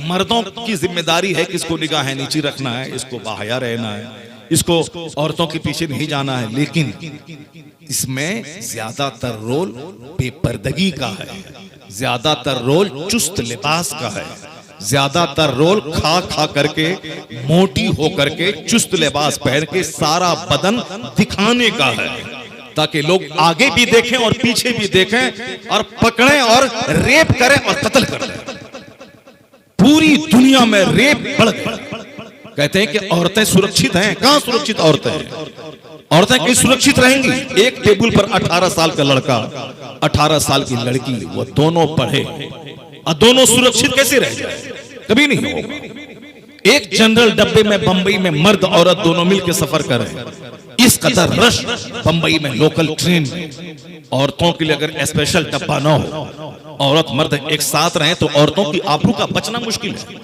मर्दों की जिम्मेदारी है कि इसको निगाहें नीची रखना है, इसको बाहया रहना है, इसको औरतों के पीछे नहीं जाना है, लेकिन इसमें ज्यादातर रोल बेपर्दगी का है, ज्यादातर रोल चुस्त लिबास का है, ज्यादातर रोल खा करके, मोटी हो करके, चुस्त लिबास पहन के सारा बदन दिखाने का है, ताकि लोग आगे भी देखें और पीछे भी देखें और पकड़ें और रेप करें और कत्ल कर दें। पूरी दुनिया में रेप बढ़ गया। कहते हैं कि औरतें सुरक्षित हैं, कहां सुरक्षित औरतें हैं? औरतें कहीं सुरक्षित रहेंगी? एक टेबल पर 18 साल का लड़का, 18 साल की लड़की, वो दोनों पढ़े और दोनों सुरक्षित कैसे रह जाए? कभी नहीं होगा। एक जनरल डब्बे में बंबई में मर्द औरत दोनों मिलकर सफर करें, इस कदर रश बंबई में लोकल ट्रेन में, औरतों के लिए अगर स्पेशल डब्बा ना हो, औरत मर्द एक साथ रहें तो औरतों की आबरू का बचना मुश्किल है।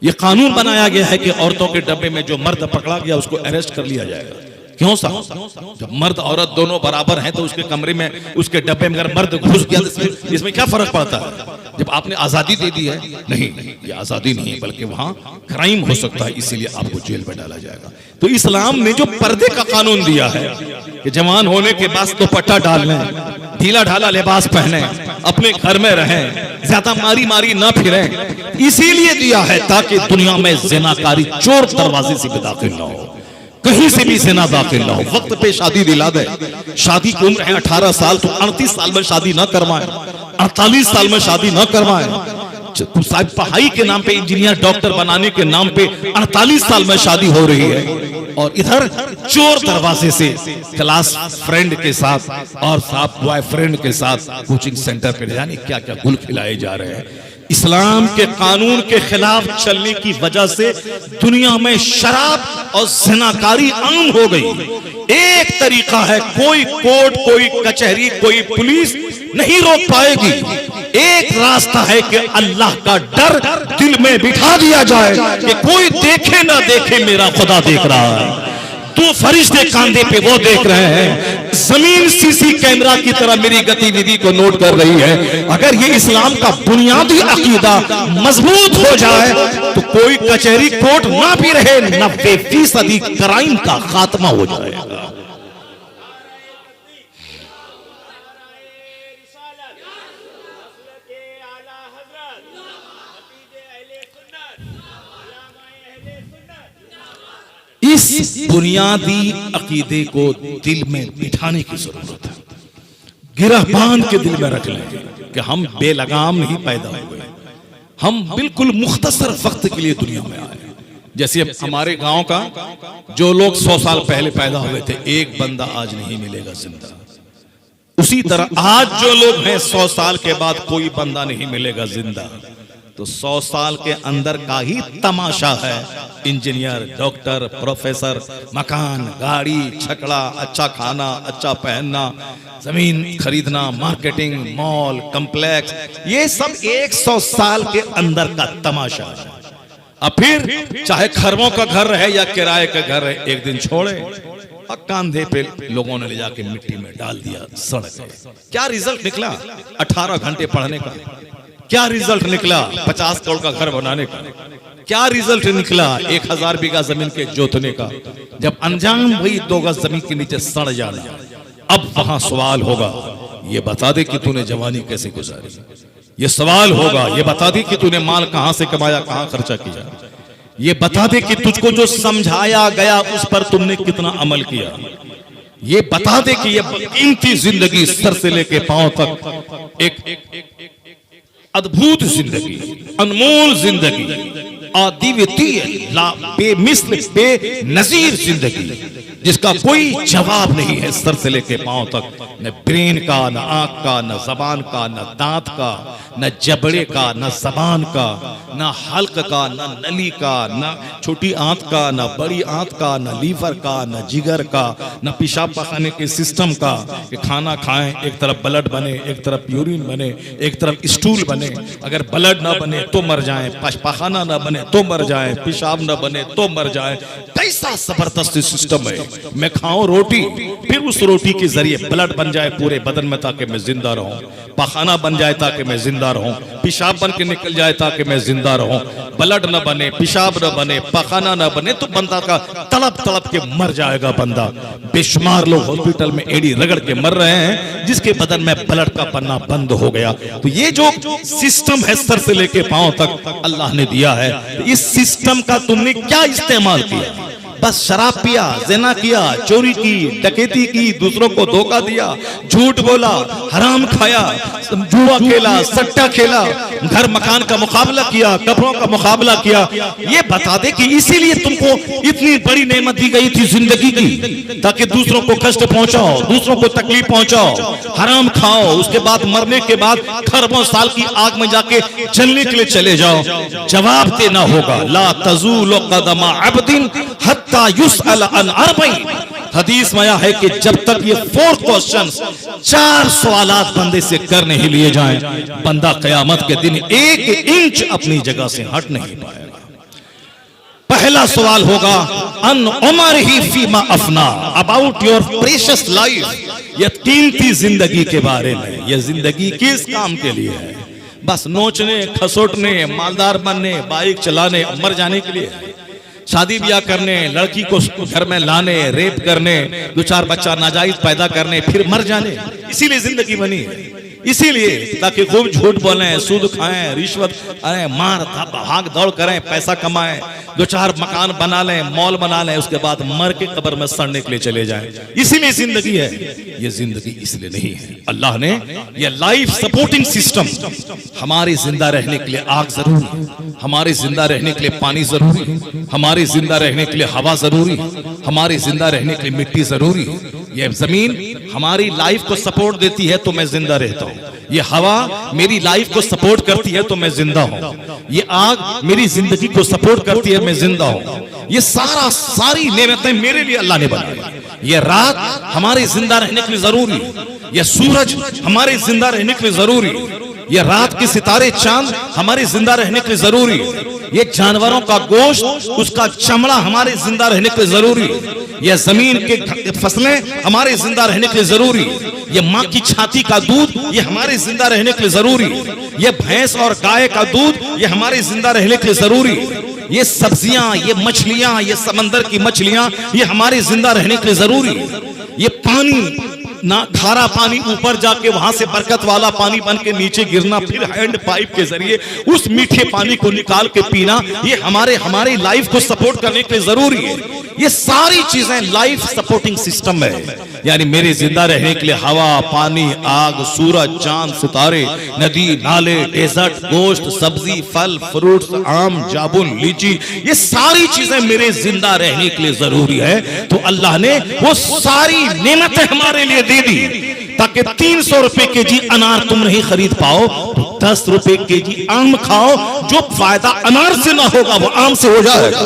ये कानून बनाया गया है कि औरतों के डब्बे में जो मर्द पकड़ा गया उसको अरेस्ट कर लिया जाएगा। क्यों साहब? जब मर्द औरत दोनों बराबर हैं तो उसके कमरे में, उसके डब्बे में अगर मर्द घुस गया तो इसमें क्या फर्क पड़ता है? जब आपने आजादी दे दी है। नहीं, ये आजादी नहीं है, बल्कि वहां क्राइम हो सकता है, इसीलिए आपको जेल में डाला जाएगा। तो इस्लाम ने जो पर्दे का कानून दिया है कि जवान होने के बाद दुपट्टा डाल लें, ढीला ढाला लिबास पहने, अपने घर में रहें, ज्यादा मारी मारी ना फिरें, इसीलिए दिया है ताकि दुनिया में जिनाकारी चोर दरवाजे से भी दाखिल ना हो, कहीं से भी जिना दाखिल ना हो। वक्त पे शादी दिला दे। शादी की उम्र है 18 साल, तो 38 साल में शादी ना करवाएं, 48 साल में शादी ना करवाएं। पढ़ाई के नाम पे, इंजीनियर डॉक्टर बनाने के नाम पे 48 साल में शादी हो रही है, और इधर चोर दरवाजे से क्लास फ्रेंड के साथ और साथ बॉयफ्रेंड के साथ कोचिंग सेंटर पे जाने क्या क्या गुल खिलाए जा रहे हैं। इस्लाम के कानून के खिलाफ चलने की वजह से दुनिया में शराब और ज़िनाकारी आम हो गई। एक तरीका है, कोई कोर्ट, कोई कचहरी, कोई पुलिस नहीं रोक पाएगी। एक रास्ता है कि अल्लाह का डर दिल में बिठा दिया जाए कि कोई देखे ना देखे, मेरा खुदा देख रहा है। तो फरिश्ते कांधे पे वो देख रहे हैं, जमीन सीसी कैमरा की तरह मेरी गतिविधि को नोट कर रही है। अगर ये इस्लाम का बुनियादी अकीदा मजबूत हो जाए तो कोई कचहरी कोर्ट ना भी रहे, 90% क्राइम का खात्मा हो जाएगा। इस बुनियादी अकीदे को दिल में बिठाने की जरूरत है, गिरहबान के दिल में रख लें कि हम बेलगाम नहीं पैदा हुए, हम बिल्कुल मुख्तसर वक्त के लिए दुनिया में आए। जैसे हमारे गांव का जो लोग 100 साल पहले पैदा हुए थे, एक बंदा आज नहीं मिलेगा जिंदा। उसी तरह आज जो लोग हैं 100 साल के बाद कोई बंदा नहीं मिलेगा जिंदा। तो 100 साल के अंदर का ही तमाशा है, इंजीनियर, डॉक्टर, प्रोफेसर, मकान, गाड़ी, छकड़ा, अच्छा खाना, अच्छा पहनना, जमीन खरीदना, मार्केटिंग, मॉल, कॉम्प्लेक्स, ये सब 100 साल के अंदर का तमाशा है। अब फिर चाहे खरबों का घर रहे या किराए का घर रहे, एक दिन छोड़े और कांधे पे लोगों ने ले जाके मिट्टी में डाल दिया, सड़ गए। क्या रिजल्ट निकला 18 घंटे पढ़ने का? क्या रिजल्ट निकला 50 करोड़ का घर बनाने का? क्या रिजल्ट निकला 1000 बीघा जमीन के जोतने का? जब अंजाम वही 2 गज जमीन के नीचे सड़ जाना। अब वहां सवाल होगा, ये बता दे कि तूने जवानी कैसे गुजारी। ये सवाल होगा, ये बता दे कि तूने माल कहां से कमाया, कहां खर्चा किया। ये बता दे कि तुझको जो समझाया गया उस पर तुमने कितना अमल किया। ये बता दे कि ये कीमती जिंदगी सर से लेके पांव तक एक अद्भुत जिंदगी, अनमोल जिंदगी, अद्वितीय, बेमिसल, बेनजीर जिंदगी, जिसका कोई जवाब नहीं है सर से लेके पांव तक। न ब्रेन का, न आंख का, न जबान का, न दांत का, न जबड़े का, न जबान का, न हल्क का, न नली का, न छोटी आंत का, न बड़ी आंत का, न लीवर का, न जिगर का, न पेशाब पखाने के सिस्टम का कि खाना खाएं, एक तरफ ब्लड बने, एक तरफ यूरिन बने, एक तरफ स्टूल बने। अगर ब्लड ना बने तो मर जाएं, पखाना ना बने तो मर जाएं, पेशाब ना बने तो मर जाएं। कैसा जबरदस्त सिस्टम है। मैं खाऊं रोटी, फिर उस रोटी के जरिए ब्लड बन जाए पूरे बदन में ताकि मैं जिंदा रहूं, पखाना बन जाए ताकि मैं जिंदा रहूं, पेशाब बन के निकल जाए ताकि मैं जिंदा रहूं। ब्लड न बने, पेशाब न बने, पखाना न बने तो बंदा का तड़प तड़प के मर जाएगा बंदा। बेशुमार लोग हॉस्पिटल में एड़ी रगड़ के मर रहे हैं जिसके बदन में ब्लड का बनना बंद हो गया। तो ये जो सिस्टम है सर से लेके पांव तक अल्लाह ने दिया है, इस सिस्टम का तुमने क्या इस्तेमाल किया? बस शराब पिया, ज़िना किया, चोरी की, डकैती की, दूसरों को धोखा दिया, झूठ बोला, हराम खाया, जुआ खेला, सट्टा खेला, घर मकान का मुकाबला किया, कपड़ों का मुकाबला किया। ये बता दे कि इसीलिए तुमको इतनी बड़ी नेमत दी गई थी जिंदगी की, ताकि दूसरों को कष्ट पहुंचाओ, दूसरों को तकलीफ पहुंचाओ, हराम खाओ, उसके बाद मरने के बाद खरबों साल की आग में जाके जलने के लिए चले जाओ। जवाब देना होगा, ला तज़ूलु क़दम अब्दिन हत्ता युसअल अन अर्बईन। हदीस में आया है कि जब तक ये 4 क्वेश्चंस, 4 सवालात बंदे से कर नहीं लिए जाएं, बंदा कयामत के दिन 1 इंच अपनी जगह से हट नहीं पाएगा। पहला सवाल होगा अन उमर ही फीमा अफना, अबाउट योर प्रेशियस लाइफ। यह कीमती जिंदगी के बारे में, यह जिंदगी किस काम के लिए है? बस नोचने, खसोटने, मालदार बनने, बाइक चलाने, मर जाने के लिए है। शादी ब्याह करने, लड़की को घर में लाने, रेप करने, 2-4 बच्चा नाजायज पैदा करने, फिर मर जाने, इसीलिए जिंदगी बनी है। इसीलिए ताकि खूब झूठ बोलें, सूद खाएं, रिश्वत खाएं, मार भाग दौड़ करें, पैसा कमाएं, 2-4 मकान बना लें, मॉल बना लें, उसके बाद मर के कब्र में सड़ने के लिए चले जाएं। इसीलिए जिंदगी है। ये जिंदगी इसलिए नहीं है। अल्लाह ने ये लाइफ सपोर्टिंग सिस्टम, हमारे जिंदा रहने के लिए आग जरूरी है, हमारे जिंदा रहने के लिए पानी जरूरी है, हमारे जिंदा रहने के लिए हवा जरूरी है, हमारे जिंदा रहने के लिए मिट्टी जरूरी है। ये जमीन हमारी लाइफ को सपोर्ट देती है तो मैं जिंदा रहता हूँ। ये हवा मेरी लाइफ को सपोर्ट करती है तो मैं जिंदा हूँ। ये आग मेरी जिंदगी को सपोर्ट करती है, मैं जिंदा हूँ। ये सारी नेमतें मेरे लिए अल्लाह ने बनाई। ये रात हमारे जिंदा रहने के लिए जरूरी, ये सूरज हमारे जिंदा रहने के लिए जरूरी, ये रात के सितारे चांद हमारे जिंदा रहने के लिए जरूरी, ये जानवरों का गोश्त, उसका चमड़ा हमारे जिंदा रहने के लिए जरूरी, ये जमीन के फसलें हमारे जिंदा रहने के लिए जरूरी, ये माँ की छाती का दूध ये हमारे जिंदा रहने के लिए जरूरी, ये भैंस और गाय का दूध ये हमारे जिंदा रहने के लिए जरूरी, ये सब्जियां, ये मछलियां, ये समंदर की मछलियां ये हमारे जिंदा रहने के लिए जरूरी, ये पानी ना खारा पानी ऊपर जाके वहां से बरकत वाला पानी बन के नीचे गिरना, फिर हैंड पाइप के जरिए उस मीठे पानी को निकाल के पीना, ये हमारी लाइफ को सपोर्ट करने के लिए जरूरी है। ये सारी चीजें लाइफ सपोर्टिंग सिस्टम है। यानी मेरे जिंदा रहने के लिए हवा, पानी, आग, सूरज, चांद, सितारे, नदी, नाले, डेजर्ट, गोश्त, सब्जी, फल, फ्रूट्स, आम, जामुन, लीची, ये सारी चीजें मेरे जिंदा रहने के लिए जरूरी है। तो अल्लाह ने वो सारी नेमतें हमारे लिए दे दी ताकि 300 रुपए केजी अनार तुम नहीं खरीद पाओ, 10 रुपए केजी आम खाओ, जो फायदा अनार से ना होगा वो आम से हो जाएगा।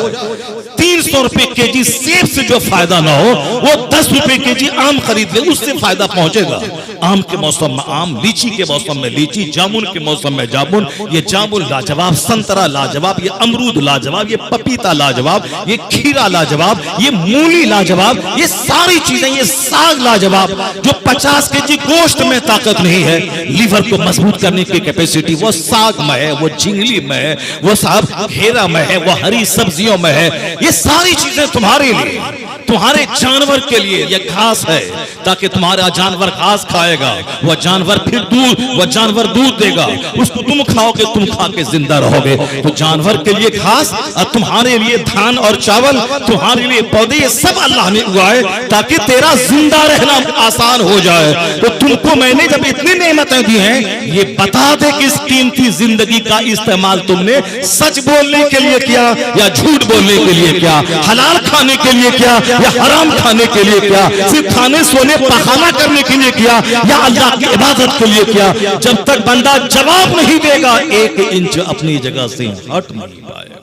300 रुपए केजी सेब से जो फायदा ना हो वो 10 रुपए केजी आम खरीद ले, उससे फायदा पहुंचेगा। आम के मौसम में आम, लीची के मौसम में लीची, जामुन के मौसम में जामुन, ये जामुन लाजवाब, संतरा लाजवाब, ये अमरूद लाजवाब, ये पपीता लाजवाब, ये खीरा लाजवाब, ये मूली लाजवाब, ये सारी चीजें, ये साग लाजवाब, जो 50 केजी गोश्त में ताकत नहीं है, लीवर को मजबूत करने की कैपेसिटी वो साग में है, वो झिंगली में है, वो साहब घेरा में है, वो हरी सब्जियों में है। ये सारी चीजें तुम्हारे लिए, तुम्हारे जानवर के लिए ये घास है ताकि तुम्हारा जानवर घास खाएगा, वह जानवर फिर दूध देगा, उसको तुम खाओगे, तुम खा के जिंदा रहोगे। तो जानवर के लिए घास और तुम्हारे लिए धान और चावल, तुम्हारे लिए पौधे, ये सब अल्लाह ने उगाए ताकि तेरा जिंदा रहना आसान हो जाए। तो तुमको मैंने जब इतनी नेमतें दी हैं, ये बता दे कि इस कीमती जिंदगी का इस्तेमाल तुमने सच बोलने के लिए किया या झूठ बोलने के लिए किया, हलाल खाने के लिए किया या हराम खाने के लिए किया, सिर्फ खाने सोने पखाना करने के लिए किया या अल्लाह की इबादत के लिए किया। जब तक बंदा जवाब नहीं देगा 1 इंच अपनी जगह से हट नहीं पाएगा।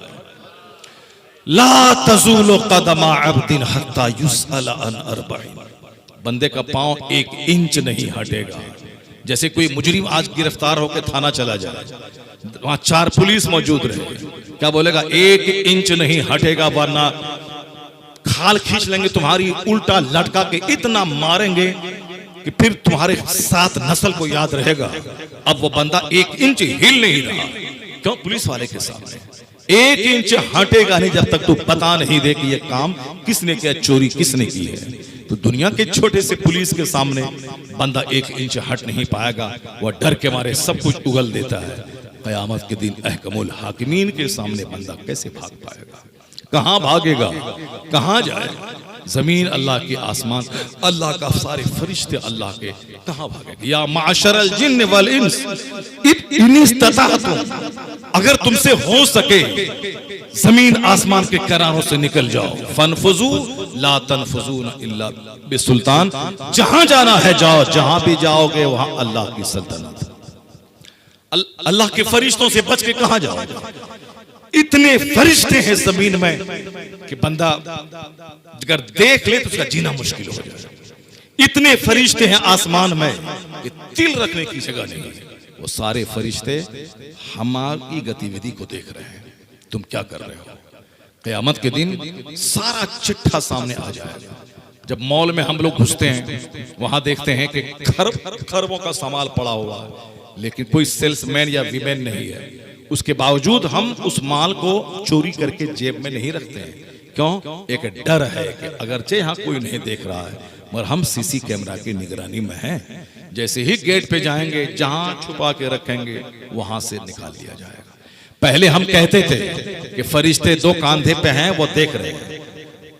ला तज़ूलु क़दमा अब्दिन हत्ता युसअल अन अर्बईन, बंदे का पांव 1 इंच नहीं हटेगा। जैसे कोई मुजरिम आज गिरफ्तार होकर थाना चला जाए, वहां 4 पुलिस मौजूद रहे, क्या बोलेगा? 1 इंच नहीं हटेगा, वरना खाल खींच लेंगे तुम्हारी, उल्टा लटका के इतना मारेंगे कि फिर तुम्हारे साथ नस्ल को याद रहेगा। अब वो बंदा 1 इंच हिल नहीं रहा, क्यों? पुलिस वाले के सामने 1 इंच हटेगा नहीं जब तक तू पता नहीं दे कि ये काम किसने किया, चोरी किसने की है। तो दुनिया के छोटे से पुलिस के सामने बंदा 1 इंच हट नहीं पाएगा, वह डर के मारे सब कुछ उगल देता है। क़यामत के दिन अहकमुल हाकिमीन के सामने बंदा कैसे भाग पाएगा? कहां भागेगा, कहां जाएगा? जमीन अल्लाह की, आसमान अल्लाह का, सारे फरिश्ते अल्लाह के, कहां भागेगा? या माशरल जिन्न वल इंस इन इस्तताअतुम, अगर तुमसे हो सके जमीन आसमान के किनारों से निकल जाओ, फनफुजू ला तनफुजून इल्ला बिसुल्तान, जहां जाना है जाओ, जहां भी जाओगे वहां अल्लाह की सल्तनत। अल्लाह के फरिश्तों से बच के कहां जाओगे? इतने फरिश्ते हैं जमीन में कि बंदा अगर देख ले तो उसका जीना मुश्किल हो जाए। इतने फरिश्ते हैं आसमान में कि तिल रखने की जगह नहीं है। वो सारे फरिश्ते हमारी गतिविधि को देख रहे हैं, तुम क्या कर रहे हो। क़यामत के दिन सारा चिट्ठा सामने आ जाएगा। जब मॉल में हम लोग घुसते हैं, वहां देखते हैं कि खरबों का सामान पड़ा हुआ है, लेकिन कोई सेल्समैन या वीमेन नहीं है। उसके बावजूद हम उस माल को चोरी करके जेब में नहीं रखते हैं। क्यों? एक डर है कि अगरचे यहाँ कोई नहीं देख रहा है मगर हम सीसी कैमरा की निगरानी में हैं। जैसे ही गेट पे जाएंगे, जहां छुपा के रखेंगे वहां से निकाल लिया जाएगा। पहले हम कहते थे कि फरिश्ते दो कांधे पे हैं, वो देख रहे हैं।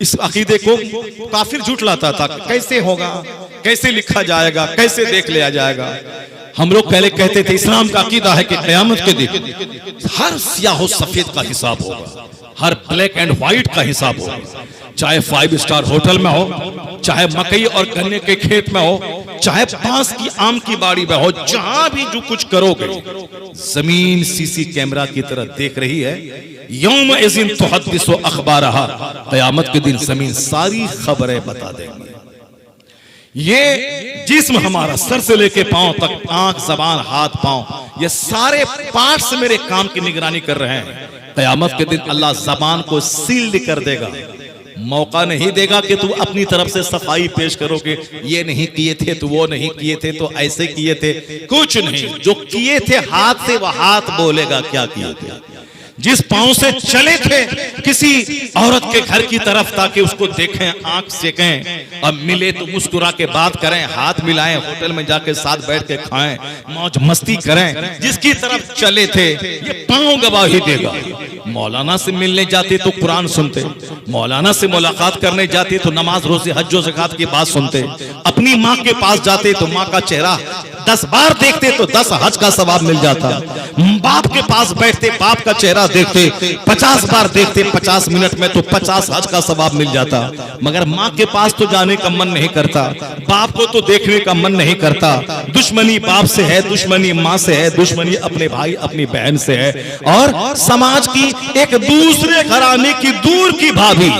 इस अकीदे को काफिर झूठलाता था। कैसे होगा, कैसे लिखा जाएगा, कैसे देख लिया जाएगा। हम लोग पहले कहते थे इस्लाम का अकीदा है कि क़यामत के दिन हर स्याह सफेद का हिसाब होगा, हर ब्लैक एंड व्हाइट का हिसाब होगा। चाहे 5 स्टार होटल में हो, चाहे मकई और गन्ने के खेत में हो, चाहे बांस की आम की बाड़ी में हो, जहां भी जो कुछ करोगे जमीन सीसी कैमरा की तरह देख रही है। यौम इज़िन तुहद्दिसु अखबारहा, क़यामत के दिन जमीन सारी खबरें बता देंगी। ये जिस्म हमारा सर से लेके पांव तक, आंख, जबान, हाथ, पांव, ये सारे पार्ट्स मेरे काम की निगरानी कर रहे हैं। क़यामत के दिन अल्लाह जबान को सील्ड कर देगा। मौका नहीं देगा कि तू अपनी तरफ से सफाई पेश करोगे, ये नहीं किए थे तो वो नहीं किए थे तो ऐसे किए थे। कुछ नहीं, जो किए थे हाथ से वह हाथ बोलेगा क्या किए थे। जिस पांव से चले थे किसी औरत के घर की तरफ ताकि उसको देखें, आंख सेकें, अब मिले तो मुस्कुरा के बात करें, हाथ मिलाएं, होटल में जाके साथ बैठ के खाएं, मौज मस्ती करें, जिसकी तरफ चले थे ये पांव गवाही देगा। मौलाना से मिलने जाते तो कुरान सुनते, मौलाना से मुलाकात करने जाते तो नमाज, रोजे, हज, ज़कात की बात सुनते, अपनी माँ के पास जाते तो माँ का चेहरा 10 बार देखते तो 10 हज का सवाब मिल जाता। बाप के पास बैठते, बाप का चेहरा देखते, 50 बार देखते 50 मिनट में तो 50 हज का सवाब मिल जाता। मगर माँ के पास तो जाने का मन नहीं करता, बाप को तो देखने का मन नहीं करता। दुश्मनी बाप से है, दुश्मनी माँ से है, दुश्मनी अपने भाई अपनी बहन से है। और समाज की एक दूसरे घराने की दूर की भाभी,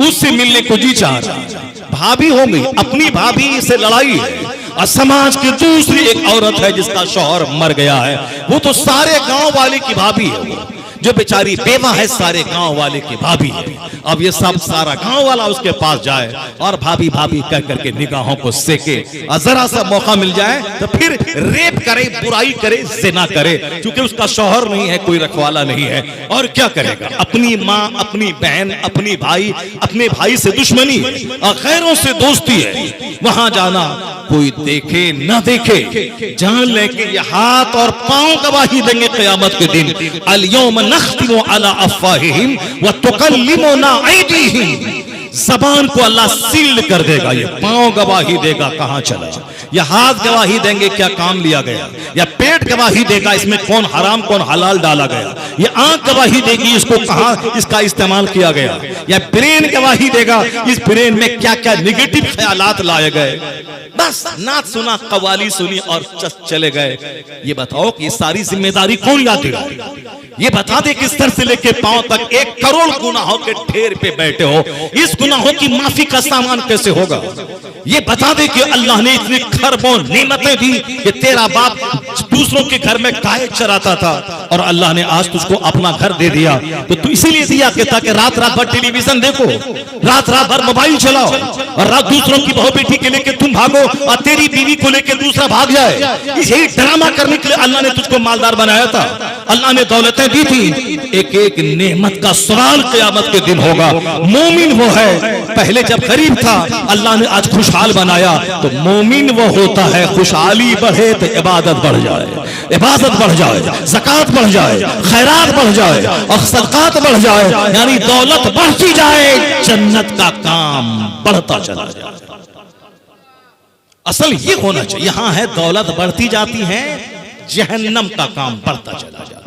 उससे मिलने को जी चाह रहा। भाभी हो गई, अपनी भाभी से लड़ाई है। और समाज की दूसरी एक औरत है जिसका शौहर मर गया है, वो तो सारे गांव वाले की भाभी है। वो जो बेचारी बेवा है, सारे गांव वाले की भाभी है। अब ये सब सारा गांव वाला उसके पास जाए और भाभी भाभी कह करके निगाहों को सेके, और जरा सा मौका मिल जाए तो फिर रेप करे, बुराई करे, ज़िना करे, क्योंकि उसका शौहर नहीं है, कोई रखवाला नहीं है। और क्या करेगा? अपनी माँ, अपनी बहन, अपनी भाई, अपने भाई से दुश्मनी और गैरों से दोस्ती है। वहां जाना, कोई देखे न देखे, जान ले कि ये हाथ और पांव गवाही देंगे क़यामत के दिन। अल यौम नख्तिमु अला अफ़वाहिहिम व तुकल्लिमुना ऐदीहिम। जबान को अल्लाह सील्ड कर देगा। ये पांव गवाही देगा कहां चला, या हाथ गवाही देंगे क्या काम लिया गया, या पेट गवाही देगा इसमें कौन हराम कौन हलाल डाला गया, या आंख गवाही देगी इसको कहां इसका इस्तेमाल किया गया, या ब्रेन गवाही देगा इस ब्रेन में क्या क्या निगेटिव ख्यालात लाए गए। बस नाच सुना, कवाली सुनी और चले गए। ये बताओ कि ये सारी जिम्मेदारी कौन लाएगा? ये बता दे किस तरह से लेके पांव तक 1 करोड़ गुनाहों के ढेर पे बैठे हो, इस गुनाहों की माफी का सामान कैसे होगा? ये बता दे कि अल्लाह ने इतनी खरबों नेमतें दी कि तेरा बाप दूसरों के घर में गाय चराता था और अल्लाह ने आज तुझको अपना घर दे दिया। तो तू इसीलिए दिया कि ताकि रात रात भर टेलीविजन देखो, रात रात भर मोबाइल चलाओ, और रात दूसरों की बहू बेटी के लेके तुम भागो और तेरी बीवी को लेके दूसरा भाग जाए। यही ड्रामा करने के लिए अल्लाह ने तुझको मालदार बनाया था, अल्लाह ने दौलतें दी थी। एक एक नेमत का सवाल क़यामत के दिन होगा। मोमिन वो है, पहले जब गरीब था अल्लाह ने आज खुशहाल बनाया, तो मोमिन वो होता है खुशहाली बढ़े तो इबादत बढ़ जाए, इबादत बढ़ जाए, ज़कात बढ़ जाए, खैरात बढ़ जाए और सदक़ात बढ़ जाए, यानी दौलत बढ़ती जाए, जन्नत का काम बढ़ता चला जाए। असल ये होना चाहिए। यहां है दौलत बढ़ती जाती है, जहन्नम का काम बढ़ता चला जाता है।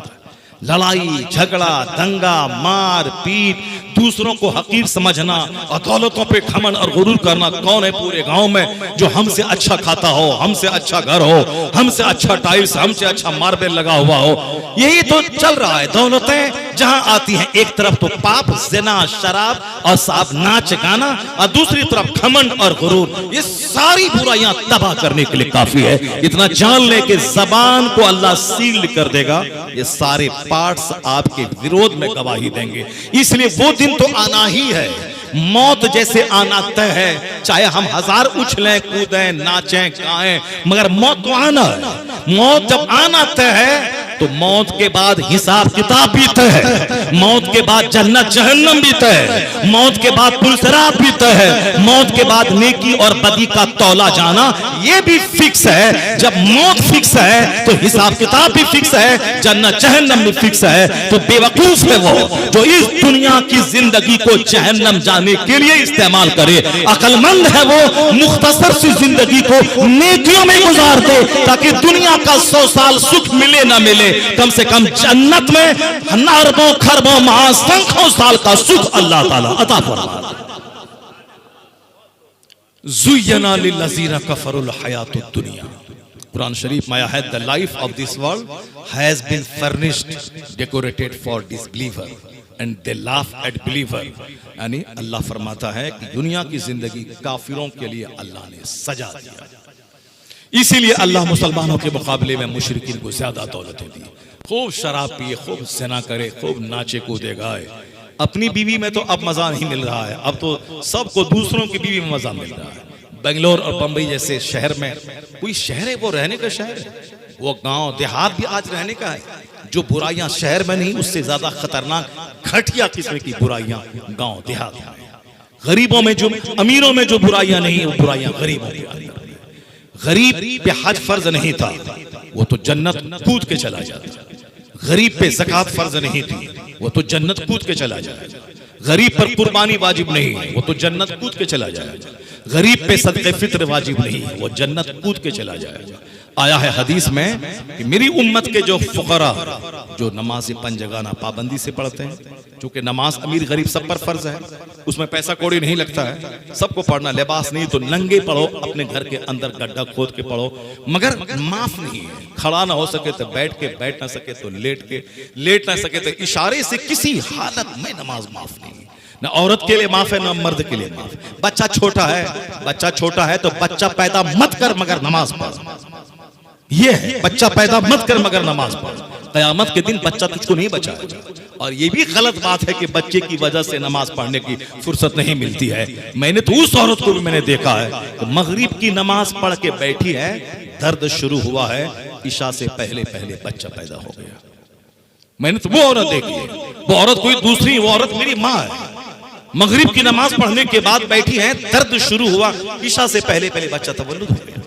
लड़ाई झगड़ा, दंगा, मार पीट, दूसरों को हकीर समझना और दौलतों पे घमंड और गुरूर करना। कौन है पूरे गांव में जो हमसे अच्छा खाता हो, हमसे अच्छा घर हो, हमसे अच्छा टाइल्स, हमसे अच्छा मार्बल लगा हुआ हो? यही तो चल रहा है। दौलतें जहां आती हैं, एक तरफ तो पाप, ज़िना, शराब और साफ नाच गाना, और दूसरी तरफ घमंड और गुरूर। ये सारी बुराइयां तबाह करने के लिए काफी है। इतना जान ले कि जबान को अल्लाह सील कर देगा। ये सारे पार्ट्स आपके विरोध में गवाही देंगे। इसलिए वो दिन तो आना ही है मौत जैसे आना तय है, चाहे हम हजार उछलें कूदें नाचें गाएं, मगर मौत तो आना है। मौत जब आना तय है तो मौत के बाद हिसाब किताब भी तय है, मौत के बाद जन्नत जहन्नम भी तय है, मौत के बाद पुलसरात भी तय है, मौत के बाद नेकी और बदी का तौला जाना ये भी फिक्स है। जब मौत फिक्स है तो हिसाब किताब भी फिक्स है, जन्नत जहन्नम भी फिक्स है। तो बेवकूफ है वो जो इस दुनिया की जिंदगी को जहन्नम जाने के लिए इस्तेमाल करे। अक्लमंद है वो मुख्तसर सी जिंदगी को नेकियों में गुजार दे, ताकि दुनिया का 100 साल सुख मिले ना मिले, कम से कम जन्नत में अरबों खरबों महासंख्यों साल का सुख अल्लाह ताला अता फरमा। ज़ुय्यना लिल्लज़ीना कफ़रुल हयातुद दुनिया, कुरान शरीफ में आया है, the life of this world has been furnished decorated for disbeliever and they laugh at believer. यानी अल्लाह फरमाता है कि दुनिया की जिंदगी काफिरों के लिए अल्लाह ने सजा दिया, इसीलिए अल्लाह मुसलमानों के मुकाबले में मुशरिकीन को ज्यादा दौलतें दी। खूब शराब पिए, खूब ज़िना करे, खूब नाचे कूदे गाए। अपनी बीवी में तो अब मजा नहीं मिल रहा है, अब तो सबको दूसरों की बीवी में मजा मिल रहा है। बेंगलोर और बंबई जैसे शहर में, कोई शहर है वो रहने का शहर है, वो गांव देहात भी आज रहने का है। जो बुराइयां शहर में नहीं, उससे ज्यादा खतरनाक घटिया किस्म की बुराइयां गांव देहात में। गरीबों में जो, अमीरों में जो बुराइयां नहीं, वो बुराइयां गरीबों में। गरीब पे हज फर्ज नहीं था, वो तो जन्नत कूद के चला जाता। गरीब पे ज़कात फर्ज नहीं थी, वो तो जन्नत कूद के चला जाएगा। गरीब पर कुर्बानी वाजिब नहीं, वो तो जन्नत कूद के चला जाएगा। गरीब पे सदक़े फित्र वाजिब नहीं, वो जन्नत कूद के चला जाएगा। आया है हदीस में कि मेरी उम्मत के जो फुकरा जो नमाज पंजगाना पाबंदी से पढ़ते हैं, क्योंकि नमाज अमीर गरीब सब पर फर्ज है, उसमें पैसा कौड़ी नहीं लगता है, सबको पढ़ना। लिबास नहीं तो नंगे पढ़ो, अपने घर के अंदर गड्ढा खोद के पढ़ो, मगर माफ नहीं है। खड़ा ना हो सके तो बैठ के, बैठ ना सके तो लेट के, लेट ना सके तो इशारे से, किसी हालत में नमाज माफ नहीं है। ना औरत के लिए माफ है, ना मर्द के लिए माफ। बच्चा छोटा है, बच्चा छोटा है तो बच्चा पैदा मत कर मगर नमाज पढ़, ये है, बच्चा पैदा मत कर मगर नमाज पढ़। कयामत के दिन बच्चा तुझको नहीं बचाएगा। और ये भी गलत बात है कि बच्चे की वजह से नमाज पढ़ने की फुर्सत नहीं मिलती है। मैंने तो उस औरत को भी मैंने देखा है तो मगरिब की नमाज पढ़ के बैठी है, दर्द शुरू हुआ है, ईशा से पहले पहले बच्चा पैदा हो गया। मैंने तो वो औरत देखी है, वो औरत कोई दूसरी, वो औरत मेरी माँ है। मगरिब की नमाज पढ़ने के बाद बैठी है, दर्द शुरू हुआ, ईशा से पहले पहले बच्चा तवल्लुद हो गया।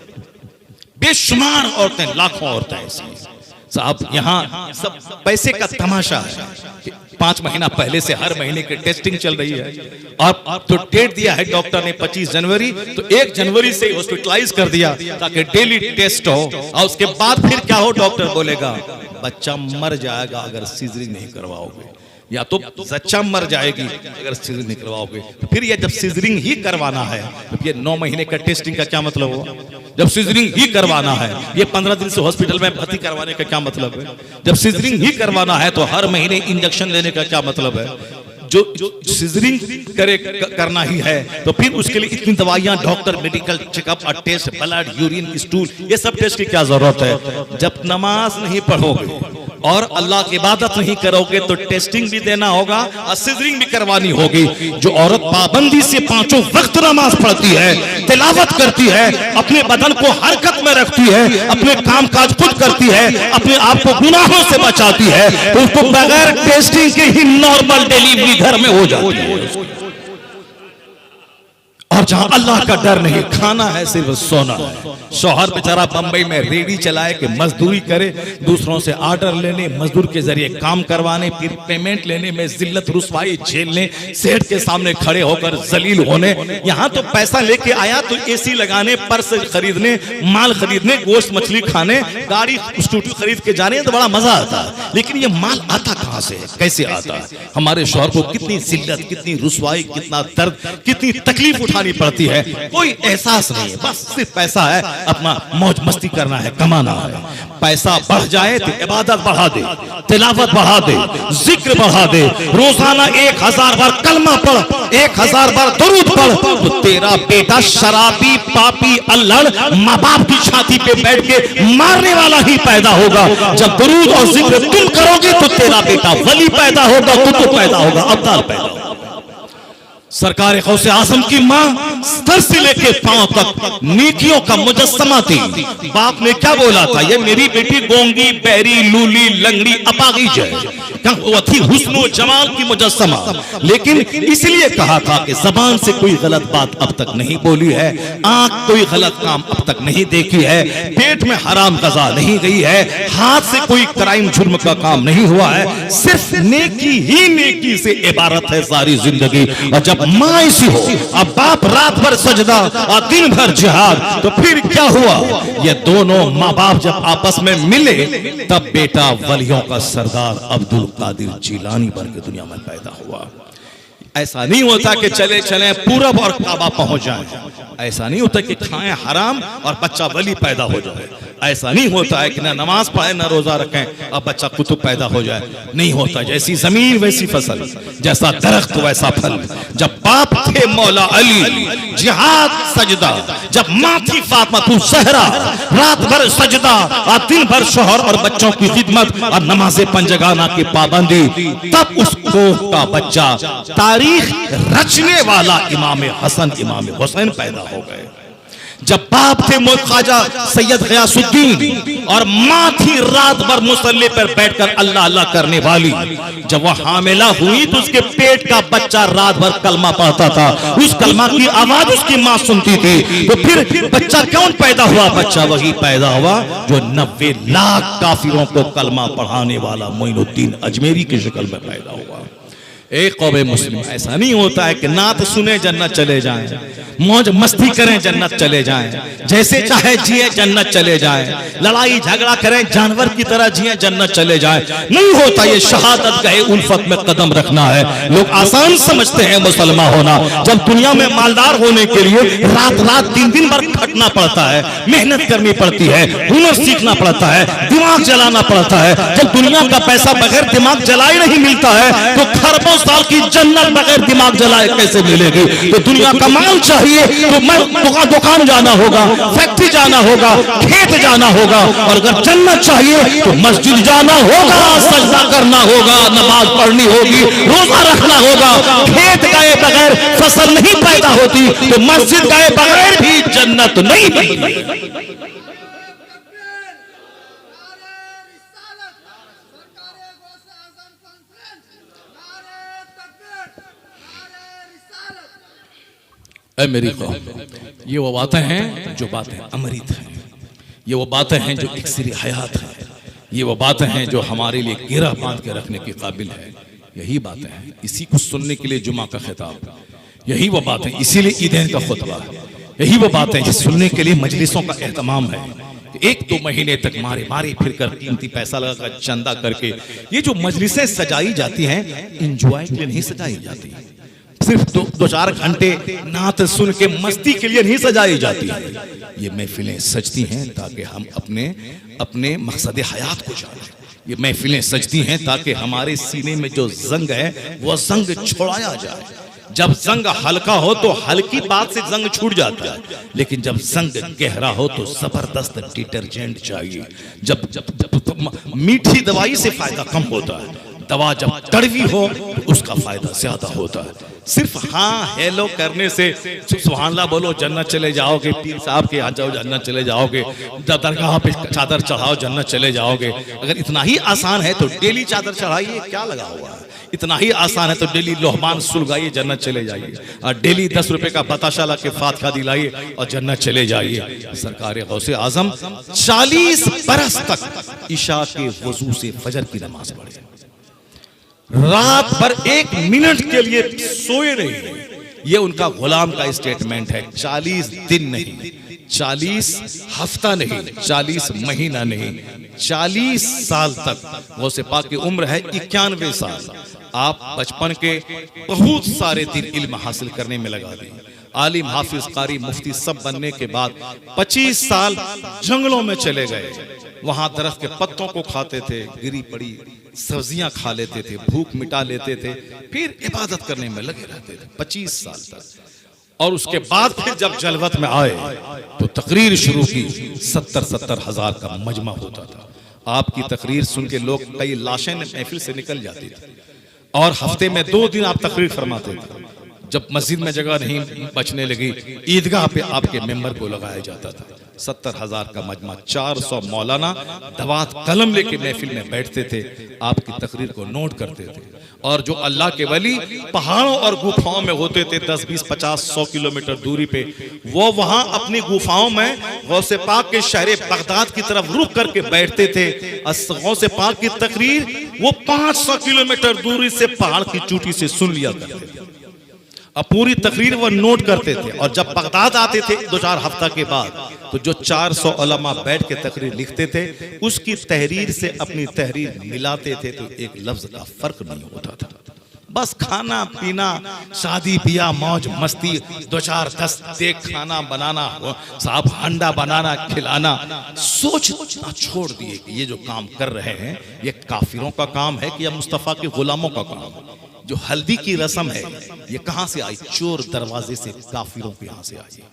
बेशुमार औरतें, लाखों औरतें ऐसी। साहब यहाँ सब पैसे का तमाशा है। 5 महीना पहले से हर महीने की टेस्टिंग चल रही है, और तो डेट दिया है डॉक्टर ने 25 जनवरी, तो 1 जनवरी से हॉस्पिटलाइज कर दिया ताकि डेली टेस्ट हो। और उसके बाद फिर क्या हो, डॉक्टर बोलेगा बच्चा मर जाएगा अगर सीजरिंग नहीं करवाओगे, या तो बच्चा मर जाएगी अगर सीजरिंग नहीं करवाओगे। तो फिर ये जब सीजरिंग ही करवाना है तो ये 9 महीने का टेस्टिंग का क्या मतलब हुआ? जब सीजरिंग ही करवाना है, ये 15 दिन से हॉस्पिटल में भर्ती करवाने का क्या मतलब है? जब सीजरिंग ही करवाना है तो हर महीने इंजेक्शन लेने का क्या मतलब है? जो सीजरिंग करना ही है तो फिर उसके लिए इतनी दवाइयां, डॉक्टर, मेडिकल चेकअप और टेस्ट, ब्लड, यूरिन, स्टूल, ये सब टेस्ट की क्या जरूरत है? जब नमाज नहीं पढ़ोगे और अल्लाह की इबादत नहीं करोगे तो टेस्टिंग भी देना होगा और सीजरिंग भी करवानी होगी। जो औरत पाबंदी से 5 वक्त नमाज पढ़ती है, तिलावत करती है, अपने बदन को हरकत में रखती है, अपने काम काज खुद करती है, अपने आप को गुनाहों से बचाती है, तो उसको बगैर टेस्टिंग के ही नॉर्मल डिलीवरी घर में हो जाती है। और जहां अल्लाह का डर नहीं, खाना है सिर्फ सोना है। शौहर बेचारा बंबई में रेडी चलाए कि मजदूरी करे, दूसरों से ऑर्डर लेने, मजदूर के जरिए काम करवाने, फिर पेमेंट लेने में जिल्लत रुसवाई झेलने, सेठ के सामने खड़े होकर जलील होने। यहाँ तो पैसा लेके आया तो एसी लगाने, पर्स खरीदने, माल खरीदने, गोश्त मछली खाने, गाड़ी स्कूटी खरीद के जाने तो बड़ा मजा आता है। लेकिन ये माल आता कहाँ से, कैसे आता है? हमारे शौहर को कितनी जिल्लत, कितनी रुसवाई, कितना दर्द, कितनी तकलीफ उठानी पड़ती है, कोई एहसास नहीं है। बस सिर्फ पैसा है, अपना मौज मस्ती करना है, कमाना है। पैसा बढ़ जाए तो इबादत बढ़ा दे, तिलावत बढ़ा दे, जिक्र बढ़ा दे, रोजाना 1000 बार कलमा पढ़, 1000 बार दुरूद पढ़, तो तेरा बेटा शराबी, पापी, अल्लड़, माँ बाप की छाती पे बैठ के मारने वाला ही पैदा होगा। जब दुरूद और जिक्र तुम करोगे तो तेरा बेटा वली पैदा होगा, तो पैदा होगा, अब्दाल पैदा होगा। सरकार गौसे आजम की मां सर से लेके पांव तक नेकियों का मुजस्समा थी। बाप ने क्या बोला था? ये मेरी बेटी गोंगी, बैरी, लूली, लंगड़ी, अपागीज है। वो थी हुस्न जमाल की मुजस्समा, लेकिन इसलिए कहा था कि जबान से कोई गलत बात अब तक नहीं बोली है, आंख कोई गलत काम अब तक नहीं देखी है, पेट में हराम गजा नहीं गई है, हाथ से कोई क्राइम जुर्म का काम नहीं हुआ है, सिर्फ नेकी ही नेकी से इबारत है सारी जिंदगी। और जब माँ ऐसी हो, अब बाप रात भर सजदा और दिन भर जिहाद, तो फिर क्या हुआ? ये दोनों माँ बाप जब आपस में मिले, तब बेटा वलियों का सरदार अब्दुल कादिर जिलानी बन के दुनिया में पैदा हुआ। ऐसा नहीं होता कि चले चले पूरब और काबा पहुंच जाए। ऐसा नहीं होता कि खाएं हराम और बच्चा वली पैदा हो जाए। ऐसा नहीं होता है कि ना नमाज पढ़े ना रोजा रखें और बच्चा कुतुब पैदा हो जाए। नहीं होता। जैसी जमीन वैसी फसल, जैसा दरख्त वैसा फल। जब बाप थे मौला अली, जिहाद सजदा, जब माँ थी फातिमा ज़हरा, रात भर सजदा और दिन भर शोहर और बच्चों की खिदमत और नमाज़े पंजगाना की पाबंदी, तब उसको का बच्चा तारीख रचने वाला इमाम हसन इमाम हुसैन पैदा हो गए। जब बाप थे ख्वाजा सैयद गयासुद्दीन और माँ थी रात भर मुसल्ले पर बैठकर अल्लाह अल्लाह करने वाली, जब वह हामिला हुई तो उसके पेट का बच्चा रात भर कलमा पढ़ता था। उस कलमा की आवाज उसकी माँ सुनती थी। तो फिर बच्चा कौन पैदा हुआ? बच्चा वही पैदा हुआ जो 90 लाख काफिरों को कलमा पढ़ाने वाला मोइनुद्दीन अजमेरी की शक्ल में पैदा हुआ। एक कौमे मुस्लिम ऐसा नहीं होता है कि नात सुने जन्नत चले जाएं, मौज मस्ती करें जन्नत चले जाएं, जैसे चाहे जिए जन्नत चले जाएं, लड़ाई झगड़ा करें जानवर की तरह जिए जन्नत चले जाएं। नहीं होता। ये शहादत गए उल्फत में कदम रखना है। लोग आसान समझते हैं मुसलमान होना। जब दुनिया में मालदार होने के लिए रात रात दिन दिन भर खटना पड़ता है, मेहनत करनी पड़ती है, हुनर सीखना पड़ता है, दिमाग जलाना पड़ता है। जब दुनिया का पैसा बगैर दिमाग जलाए नहीं मिलता है, तो खरबों साल की जन्नत बगैर दिमाग जलाए कैसे मिलेगी? तो दुनिया का माल चाहिए तो दुकान जाना होगा, फैक्ट्री जाना होगा, खेत जाना होगा। और अगर जन्नत चाहिए तो मस्जिद जाना होगा, सजदा करना होगा, नमाज पढ़नी होगी, रोजा रखना होगा। खेत गए बगैर फसल नहीं पैदा होती, तो मस्जिद गए बगैर भी जन्नत नहीं मिलती। ऐ मेरी कौम, ये वो बातें हैं जो बातें अमृत हैं। ये वो बातें हैं जो इक्सिर हयात है। ये वो बातें हैं जो हमारे लिए गिरा बांध के रखने के काबिल है। यही बातें हैं। इसी को सुनने के लिए जुमा का खिताब, यही वो बातें, इसीलिए ईदैन का खुतबा, यही वो बातें जो सुनने के लिए मजलिसों का एहतमाम है। 1-2 महीने तक मारे मारे फिर कर कीमती पैसा लगाकर चंदा करके ये जो मजलिसें सजाई जाती हैं, इंजॉय के लिए नहीं सजाई जाती। सिर्फ 2-4 घंटे नात सुन के मस्ती के लिए नहीं सजाई जाती है। ये महफिलें सजती हैं ताकि हम अपने अपने मकसद हयात को जानें। ये महफिलें सजती हैं ताकि हमारे सीने में जो जंग है वो जंग छोड़ाया जाए। जब जंग हल्का हो तो हल्की बात से जंग छूट जाता है, लेकिन जब जंग गहरा हो तो जबरदस्त डिटर्जेंट चाहिए। जब मीठी दवाई से फायदा कम होता है, दवा जब कड़वी हो तो उसका फायदा ज्यादा होता है। सिर्फ हाँ हेलो करने से सुभान अल्लाह बोलो जन्नत चले जाओगे, पीर साहब के यहाँ जाओ जन्नत चले जाओगे, दरगाह पे चादर चढ़ाओ जन्नत चले जाओगे। अगर इतना ही आसान है तो डेली चादर चढ़ाइए, क्या लगा हुआ है? इतना ही आसान है तो डेली लोहमान सुलगाइए जन्नत चले जाइए, और डेली 10 रुपए का बताशा ला के फातिहा दिलाइए और जन्नत चले जाइए। सरकार गौसे आजम 40 बरस तक इशा के वजू से फजर की नमाज पढ़े, रात भर 1 मिनट के लिए सोए नहीं। ये उनका गुलाम का स्टेटमेंट है। 40 दिन नहीं, 40 हफ्ता नहीं, 40 महीना नहीं, 40 साल तक। गौसे पाक की उम्र है 91 साल। आप बचपन के बहुत सारे दिन इल्म हासिल करने में लगा दें। आलिम, हाफिज, कारी, मुफ्ती सब बनने के बाद 25 साल जंगलों में चले गए। वहां दरख्त के पत्तों को खाते थे, गिरी पड़ी सब्जियां खा लेते थे, भूख मिटा लेते थे, फिर इबादत करने में लगे रहते थे 25 साल तक। और उसके बाद फिर जब जलवत में आए तो तकरीर शुरू की। 70-70 हजार का मजमा होता था। आपकी तकरीर सुन के लोग कई लाशें महफिल से निकल जाती थी। और हफ्ते में 2 दिन आप तकरीर फरमाते थे। जब मस्जिद में जगह नहीं बचने लगी, ईदगाह पे आपके मेंबर को लगाया जाता था। 70,000 का मजमा, 400 मौलाना दवात कलम लेके महफिल में बैठते थे, आपकी तकरीर को नोट करते थे। और जो अल्लाह के वली पहाड़ों और गुफाओं में होते थे 10, 20, 50, 100 किलोमीटर दूरी पे, वो वहां अपनी गुफाओं में गौसे पाक के शहर बगदाद की तरफ रुक करके बैठते थे। गौसे पाक की तकरीर वो 500 किलोमीटर दूरी से पहाड़ की चोटी से सुन लिया करते थे। अब पूरी तकरीर वो नोट करते थे। और जब बगदाद आते थे 2-4 हफ्ता के बाद, तो जो 400 उलमा बैठ के तकरीर लिखते थे, उसकी तहरीर से अपनी तहरीर मिलाते थे तो एक लफ्ज का फर्क नहीं होता था। बस खाना पीना, शादी ब्याह, मौज मस्ती, 2-4-10 देख खाना बनाना, साहब हंडा बनाना खिलाना, सोचना छोड़ दिए कि ये जो काम कर रहे हैं ये काफिरों का काम है कि या मुस्तफा के गुलामों का काम है। जो हल्दी की रस्म है ये कहां से आई? चोर दरवाजे से, काफिरों के यहां से आई।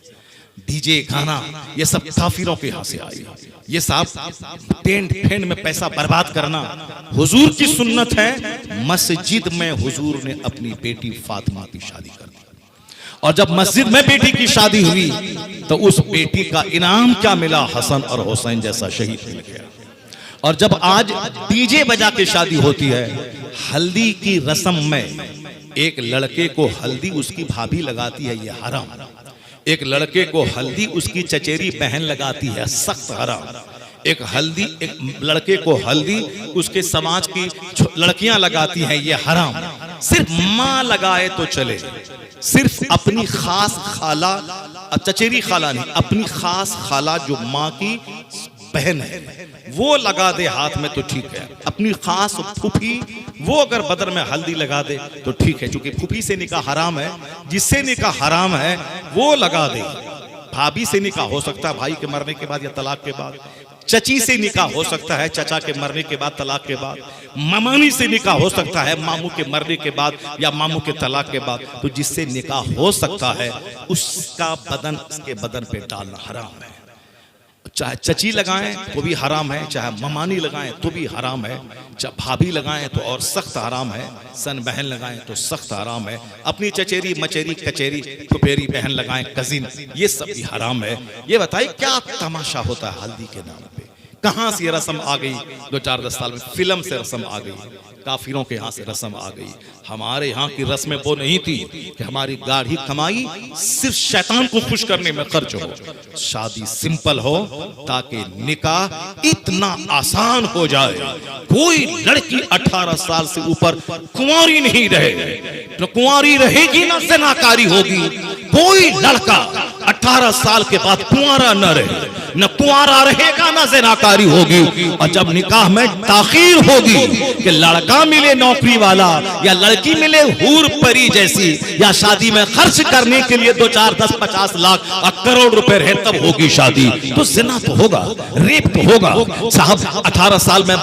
डीजे गाना ये सब काफिरों के यहां से आई। ये साहब टेंट फेंट में पैसा बर्बाद करना हुजूर की सुन्नत है। मस्जिद में हुजूर ने अपनी बेटी फातिमा की शादी कर दी। और जब मस्जिद में बेटी की शादी हुई तो उस बेटी का इनाम क्या मिला? हसन और हुसैन जैसा शहीद मिल गया। और जब आज डीजे बजा के शादी होती है, हल्दी की रस्म में एक लड़के को हल्दी उसकी भाभी लगाती है, ये हराम। एक लड़के को हल्दी उसकी चचेरी बहन लगाती है, सख्त हराम। एक लड़के को हल्दी उसके समाज की लड़कियां लगाती हैं, ये हराम। सिर्फ माँ लगाए तो चले, सिर्फ अपनी खास खाला, चचेरी खाला नहीं, अपनी खास खाला जो माँ की बहन है वो लगा दे हाथ में तो ठीक है। अपनी खास फूफी वो अगर बदर में हल्दी लगा दे तो ठीक है, क्योंकि फूफी से निकाह हराम है, जिससे निकाह हराम है वो लगा दे। भाभी से निकाह हो सकता है भाई के मरने के बाद या तलाक के बाद। चची से निकाह हो सकता है चचा के मरने के बाद, तलाक के बाद। मामानी से निकाह हो सकता है मामू के मरने के बाद या मामू के तलाक के बाद। तो जिससे निकाह हो सकता है उसका बदन उसके बदन पे डालना हराम है। चाहे चची लगाएं तो भी हराम है, चाहे ममानी लगाएं तो भी हराम है, चाहे भाभी लगाएं तो और सख्त हराम है, सन बहन लगाएं तो सख्त हराम है, अपनी चचेरी मचेरी कचेरी फुफेरी बहन लगाएं, कजिन, ये सब भी हराम है। ये बताइए क्या तमाशा होता है हल्दी के नाम पे? कहां से रस्म आ गई? 2-4-10 साल में फिल्म से रस्म आ गई, काफिरों के यहाँ से रस्म आ गई। हमारे यहाँ की रस्में वो नहीं थी कि हमारी गाढ़ी कमाई सिर्फ शैतान को खुश करने में खर्च हो। शादी सिंपल हो ताकि निकाह इतना आसान हो जाए। कोई लड़की 18 साल से ऊपर कुंवारी नहीं रहे, न कुंवारी रहेगी न ज़िनाकारी होगी। कोई लड़का 18 साल के बाद कुंवारा न रहे, न कुंवारा रहेगा न ज़िनाकारी होगी। और जब निकाह में ताखीर होगी कि लड़का मिले नौकरी वाला या लड़की मिले हूर परी जैसी, या शादी में खर्च करने के लिए 2-4-10-50 लाख और करोड़ रुपए रहे तब होगी शादी, तो ज़िना तो होगा, रेप तो होगा। साहब 18 साल में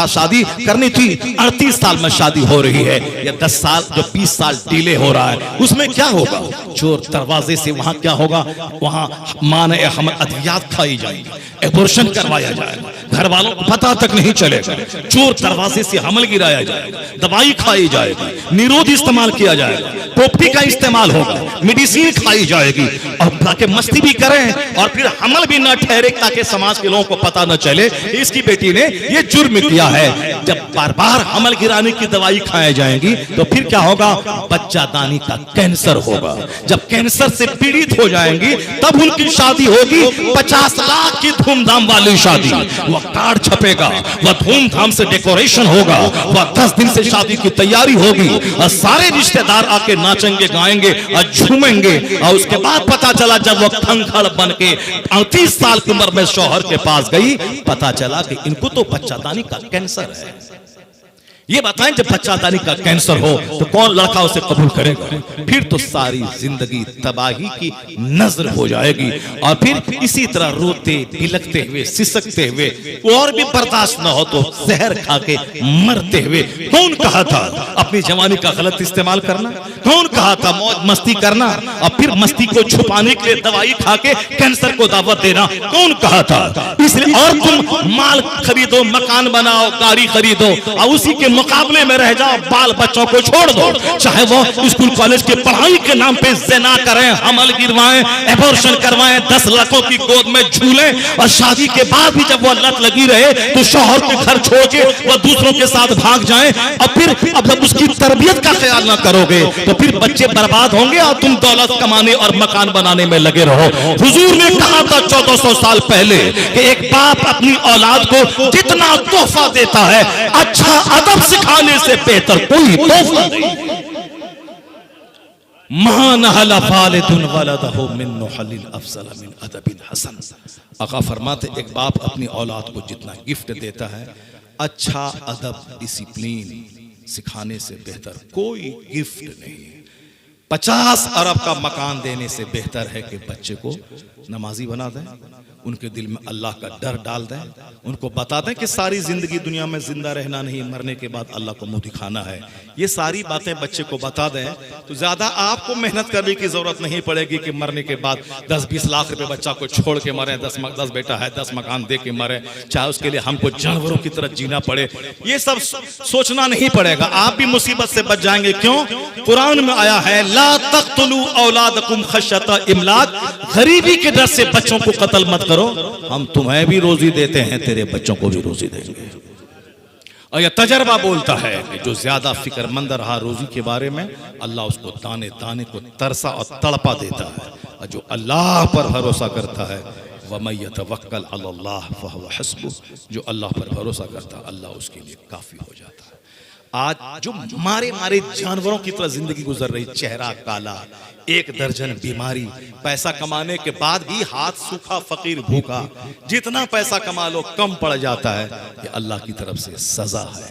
शादी करनी थी, 38 साल में शादी हो रही है, या 10 साल जो 20 साल डिले हो रहा है, उसमें क्या होगा? चोर दरवाजे से वहां क्या होगा? वहां माने हम अद्वियात खाई जाएगी, एबॉर्शन करवाया जाएगा, घर वालों को पता तक नहीं चलेगा, चोर दरवाजे से हमल गिराया जाएगा, दवाई खाई जाएगी, निरोध इस्तेमाल किया जाएगा, प्रॉपर्टी का इस्तेमाल होगा, मेडिसिन खाई जाएगी, और ताकि मस्ती भी करें और फिर हमल भी न ठहरे, ताकि समाज के लोगों को पता न चले कि इसकी बेटी ने ये जुर्म किया है। जब बार बार हमल गिराने की दवाई खाई जाएगी तो फिर क्या होगा? बच्चादानी का कैंसर होगा। जब कैंसर से पीड़ित हो जाएंगी तब उनकी शादी होगी, 50 लाख की धूमधाम वाली शादी। वह कार्ड छपेगा, वह धूमधाम से डेकोरेशन होगा, वह 10 दिन से शादी की तैयारी होगी और सारे रिश्तेदार आके नाचेंगे गाएंगे और झूमेंगे। और उसके बाद पता चला जब वह खंखड़ बन के 38 साल की उम्र में शौहर के पास गई, पता चला कि इनको तो बच्चादानी का कैंसर है। ये बताएं जब बच्चादानी का कैंसर हो तो कौन लड़का उसे कबूल करेगा? फिर तो सारी जिंदगी तबाही की नजर हो जाएगी। और फिर इसी तरह रोते बिलखते हुए सिसकते हुए और भी बर्दाश्त न हो तो जहर खा के मरते हुए। कौन कहा था अपनी जवानी का गलत इस्तेमाल करना? कौन कहा था मौज मस्ती करना और फिर मस्ती को छुपाने के लिए दवाई खा के कैंसर को दावत देना? कौन कहा था? इसलिए और तुम माल खरीदो, मकान बनाओ, गाड़ी खरीदो और उसी के मुकाबले में रह जाओ, बाल बच्चों को छोड़ दो, चाहे वो स्कूल कॉलेज की पढ़ाई के नाम पे ज़िना करें, हमल गिरवाएं, एबॉर्शन करवाएं, 10 लड़कों की गोद में झूलें, और शादी के बाद भी जब वो लत लगी रहे तो शौहर के घर छोड़ के वो दूसरों के साथ भाग जाएं, और फिर अब जब उसकी तरबियत का ख्याल ना करोगे तो फिर बच्चे बर्बाद होंगे और तुम दौलत कमाने और मकान बनाने में लगे रहो। हुजूर ने कहा था 1400 साल पहले कि एक बाप अपनी औलाद को जितना तोहफा देता है, अच्छा अदब सिखाने से बेहतर कोई तोहफा नहीं। आका फरमाते एक बाप अपनी औलाद को जितना गिफ्ट देता है, अच्छा अदब डिसिप्लिन सिखाने से बेहतर कोई गिफ्ट नहीं है। 50 अरब का मकान देने से बेहतर है कि बच्चे को नमाजी बना दें, उनके दिल में अल्लाह का डर डाल दें, उनको बता दें कि सारी जिंदगी दुनिया में जिंदा रहना नहीं, मरने के बाद अल्लाह को मुंह दिखाना है। ये सारी बातें बच्चे को बता दें तो ज्यादा आपको मेहनत करने की जरूरत नहीं पड़ेगी कि मरने के बाद 10-20 लाख रुपए बच्चा को छोड़ के मरे, 10 बेटा है 10 मकान दे के मरे, चाहे उसके लिए हमको जानवरों की तरह जीना पड़े। ये सब सोचना नहीं पड़ेगा, आप भी मुसीबत से बच जाएंगे। क्यों? कुरान में आया है ला तक़्तुलू औलादकुम खश्यता इमलाक, गरीबी के डर से बच्चों को कत्ल मत करो, हम तुम्हें भी रोजी देते हैं, तेरे बच्चों को भी रोजी देंगे। और यह तजर्बा बोलता है कि जो ज्यादा फिक्रमंद रहा रोजी के बारे में, अल्लाह उसको दाने दाने को तरसा और तड़पा देता है। और जो अल्लाह पर भरोसा करता है, वमन यतवक्कल अलल्लाह फहुव हस्बुह, जो अल्लाह पर भरोसा करता है अल्लाह उसके लिए काफी हो जाता है। आज जो मारे मारे जानवरों की तरह जिंदगी गुजर रही, चेहरा काला, 1 दर्जन बीमारी, पैसा कमाने के बाद भी हाथ सूखा, फकीर भूखा, जितना पैसा कमा लो कम पड़ जाता है। ये अल्लाह की तरफ से सजा है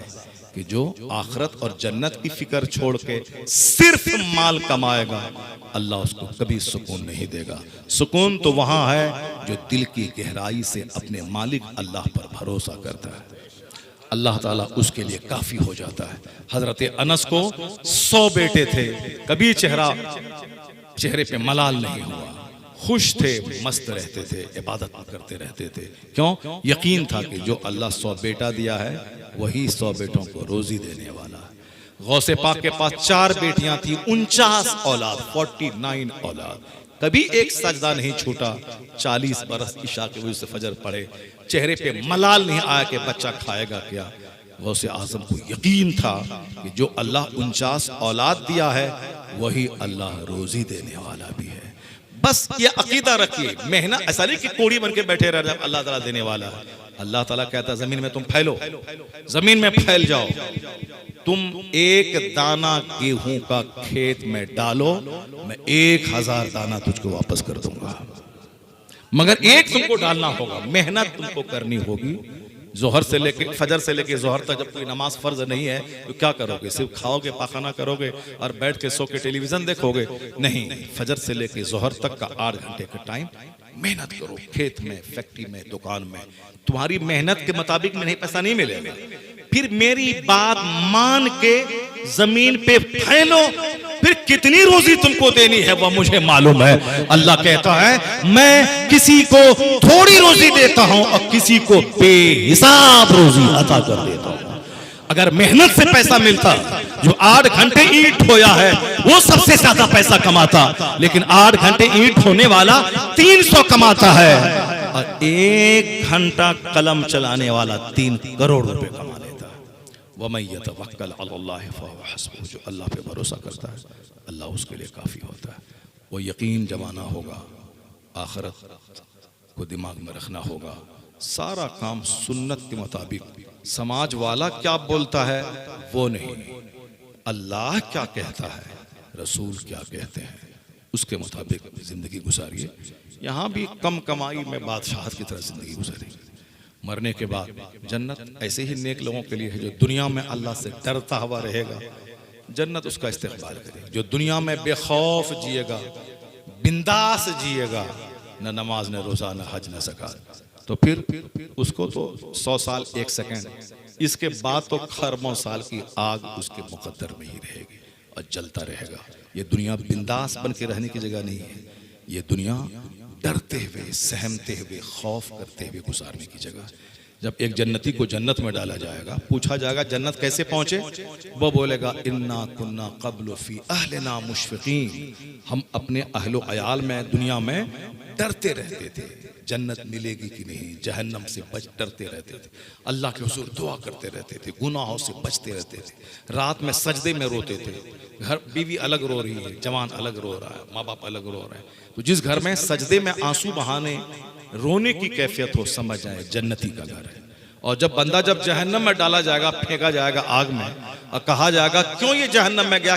कि जो आखिरत और जन्नत की फिक्र छोड़ के सिर्फ माल कमाएगा, अल्लाह उसको कभी सुकून नहीं देगा। सुकून तो वहां है जो दिल की गहराई से अपने मालिक अल्लाह पर भरोसा करता है, अल्लाह ताला उसके लिए काफी हो जाता है। हजरत अनस को 100 बेटे थे, कभी चेहरे पे मलाल नहीं हुआ, खुश थे, मस्त रहते थे, इबादत करते रहते थे। क्यों? यकीन था कि जो अल्लाह 100 बेटा दिया है वही 100 बेटों को रोजी देने वाला है। गौसे पाक के पास 4 बेटियां थी, 49 औलाद, 49 औलाद, कभी एक सजदा नहीं छूटा। 40 बरस ईशा के वजह से फजर पड़े, चेहरे पे मलाल नहीं आया कि बच्चा खाएगा क्या। गौसे आजम को यकीन था कि जो अल्लाह 49 औलाद दिया है वही अल्लाह रोजी देने वाला भी है। बस ये अकीदा रखिए, मेहनत ऐसा नहीं कि कोड़ी बन के बैठे रह जाए, अल्लाह ताला देने वाला है। अल्लाह ताला कहता है जमीन में तुम फैलो, जमीन में फैल जाओ, तुम 1 दाना गेहूं का खेत में डालो, मैं 1000 दाना तुझको वापस कर दूंगा, मगर एक तुमको डालना होगा, मेहनत तुमको करनी होगी। जोहर से लेके फजर से लेके जोहर तक जब कोई नमाज फर्ज नहीं है तो क्या करोगे? सिर्फ खाओगे, पाखाना करोगे और बैठ के सो के टेलीविजन देखोगे? नहीं, फजर से लेके जोहर तक का 8 घंटे का टाइम मेहनत करो, खेत में, फैक्ट्री में, दुकान में। तुम्हारी मेहनत के मुताबिक में नहीं पैसा नहीं मिलेगा। फिर मेरी बात मान के जमीन पे फैलो, फिर कितनी रोजी तुमको देनी है वह मुझे मालूम है। अल्लाह कहता है मैं किसी को थोड़ी रोजी देता हूं और किसी को बेहिसाब रोजी अता कर देता हूं। अगर मेहनत से पैसा मिलता, जो 8 घंटे ईंट ढोया है वो सबसे ज्यादा पैसा कमाता, लेकिन 8 घंटे ईंट ढोने वाला 300 कमाता है और 1 घंटा कलम चलाने वाला 3 करोड़ रुपए कमा लेता है। वमन यतवक्कल अलल्लाह फहुव हस्बुह, जो अल्लाह पे भरोसा करता है अल्लाह उसके लिए काफी होता है। वो यकीन जमाना होगा, आखिरत को दिमाग में रखना होगा, सारा काम सुन्नत के मुताबिक, समाज वाला क्या बोलता है वो नहीं, अल्लाह क्या कहता है, रसूल क्या कहते हैं, उसके मुताबिक जिंदगी गुजारिए। यहाँ भी कम कमाई में बादशाहत की तरह जिंदगी गुजारिए। मरने के बाद जन्नत ऐसे ही नेक लोगों के लिए है जो दुनिया में अल्लाह से डरता हुआ रहेगा, जन्नत उसका इस्तेकबाल करेगी। जो दुनिया में बेखौफ जिएगा, बिंदास जिएगा, न नमाज न रोजा न हज न ज़कात, तो फिर उसको तो 100 साल 1 सेकंड, इसके बाद तो खरबों साल की आग उसके मुकद्दर में ही रहेगी और जलता रहेगा। ये दुनिया बिंदास बन के रहने की जगह नहीं है, ये दुनिया डरते हुए, सहमते हुए, खौफ करते हुए गुजारने की जगह। जब एक जन्नती को जन्नत में डाला जाएगा, पूछा जाएगा जन्नत कैसे पहुंचे, वो बोलेगा इन्ना कुन्ना क़ब्लु फी अहलिना मुशफ़िक़ीन, हम अपने अहलो अयाल में दुनिया में डरते रहते थे, जन्नत मिलेगी कि नहीं, जहन्नम से बच डरते रहते थे, अल्लाह के हुजूर दुआ करते रहते थे, गुनाहों से बचते रहते थे, रात में सजदे में रोते थे, घर बीवी अलग रो रही है, जवान अलग रो रहा है, माँ बाप अलग रो रहे हैं, तो जिस घर में सजदे में आंसू बहाने रोने की कैफियत हो, समझ जाए जन्नती का घर है। और जब बंदा जब जहन्नम में डाला जाएगा, फेंका जाएगा आग में, और कहा जाएगा क्यों ये जहन्नम में गया,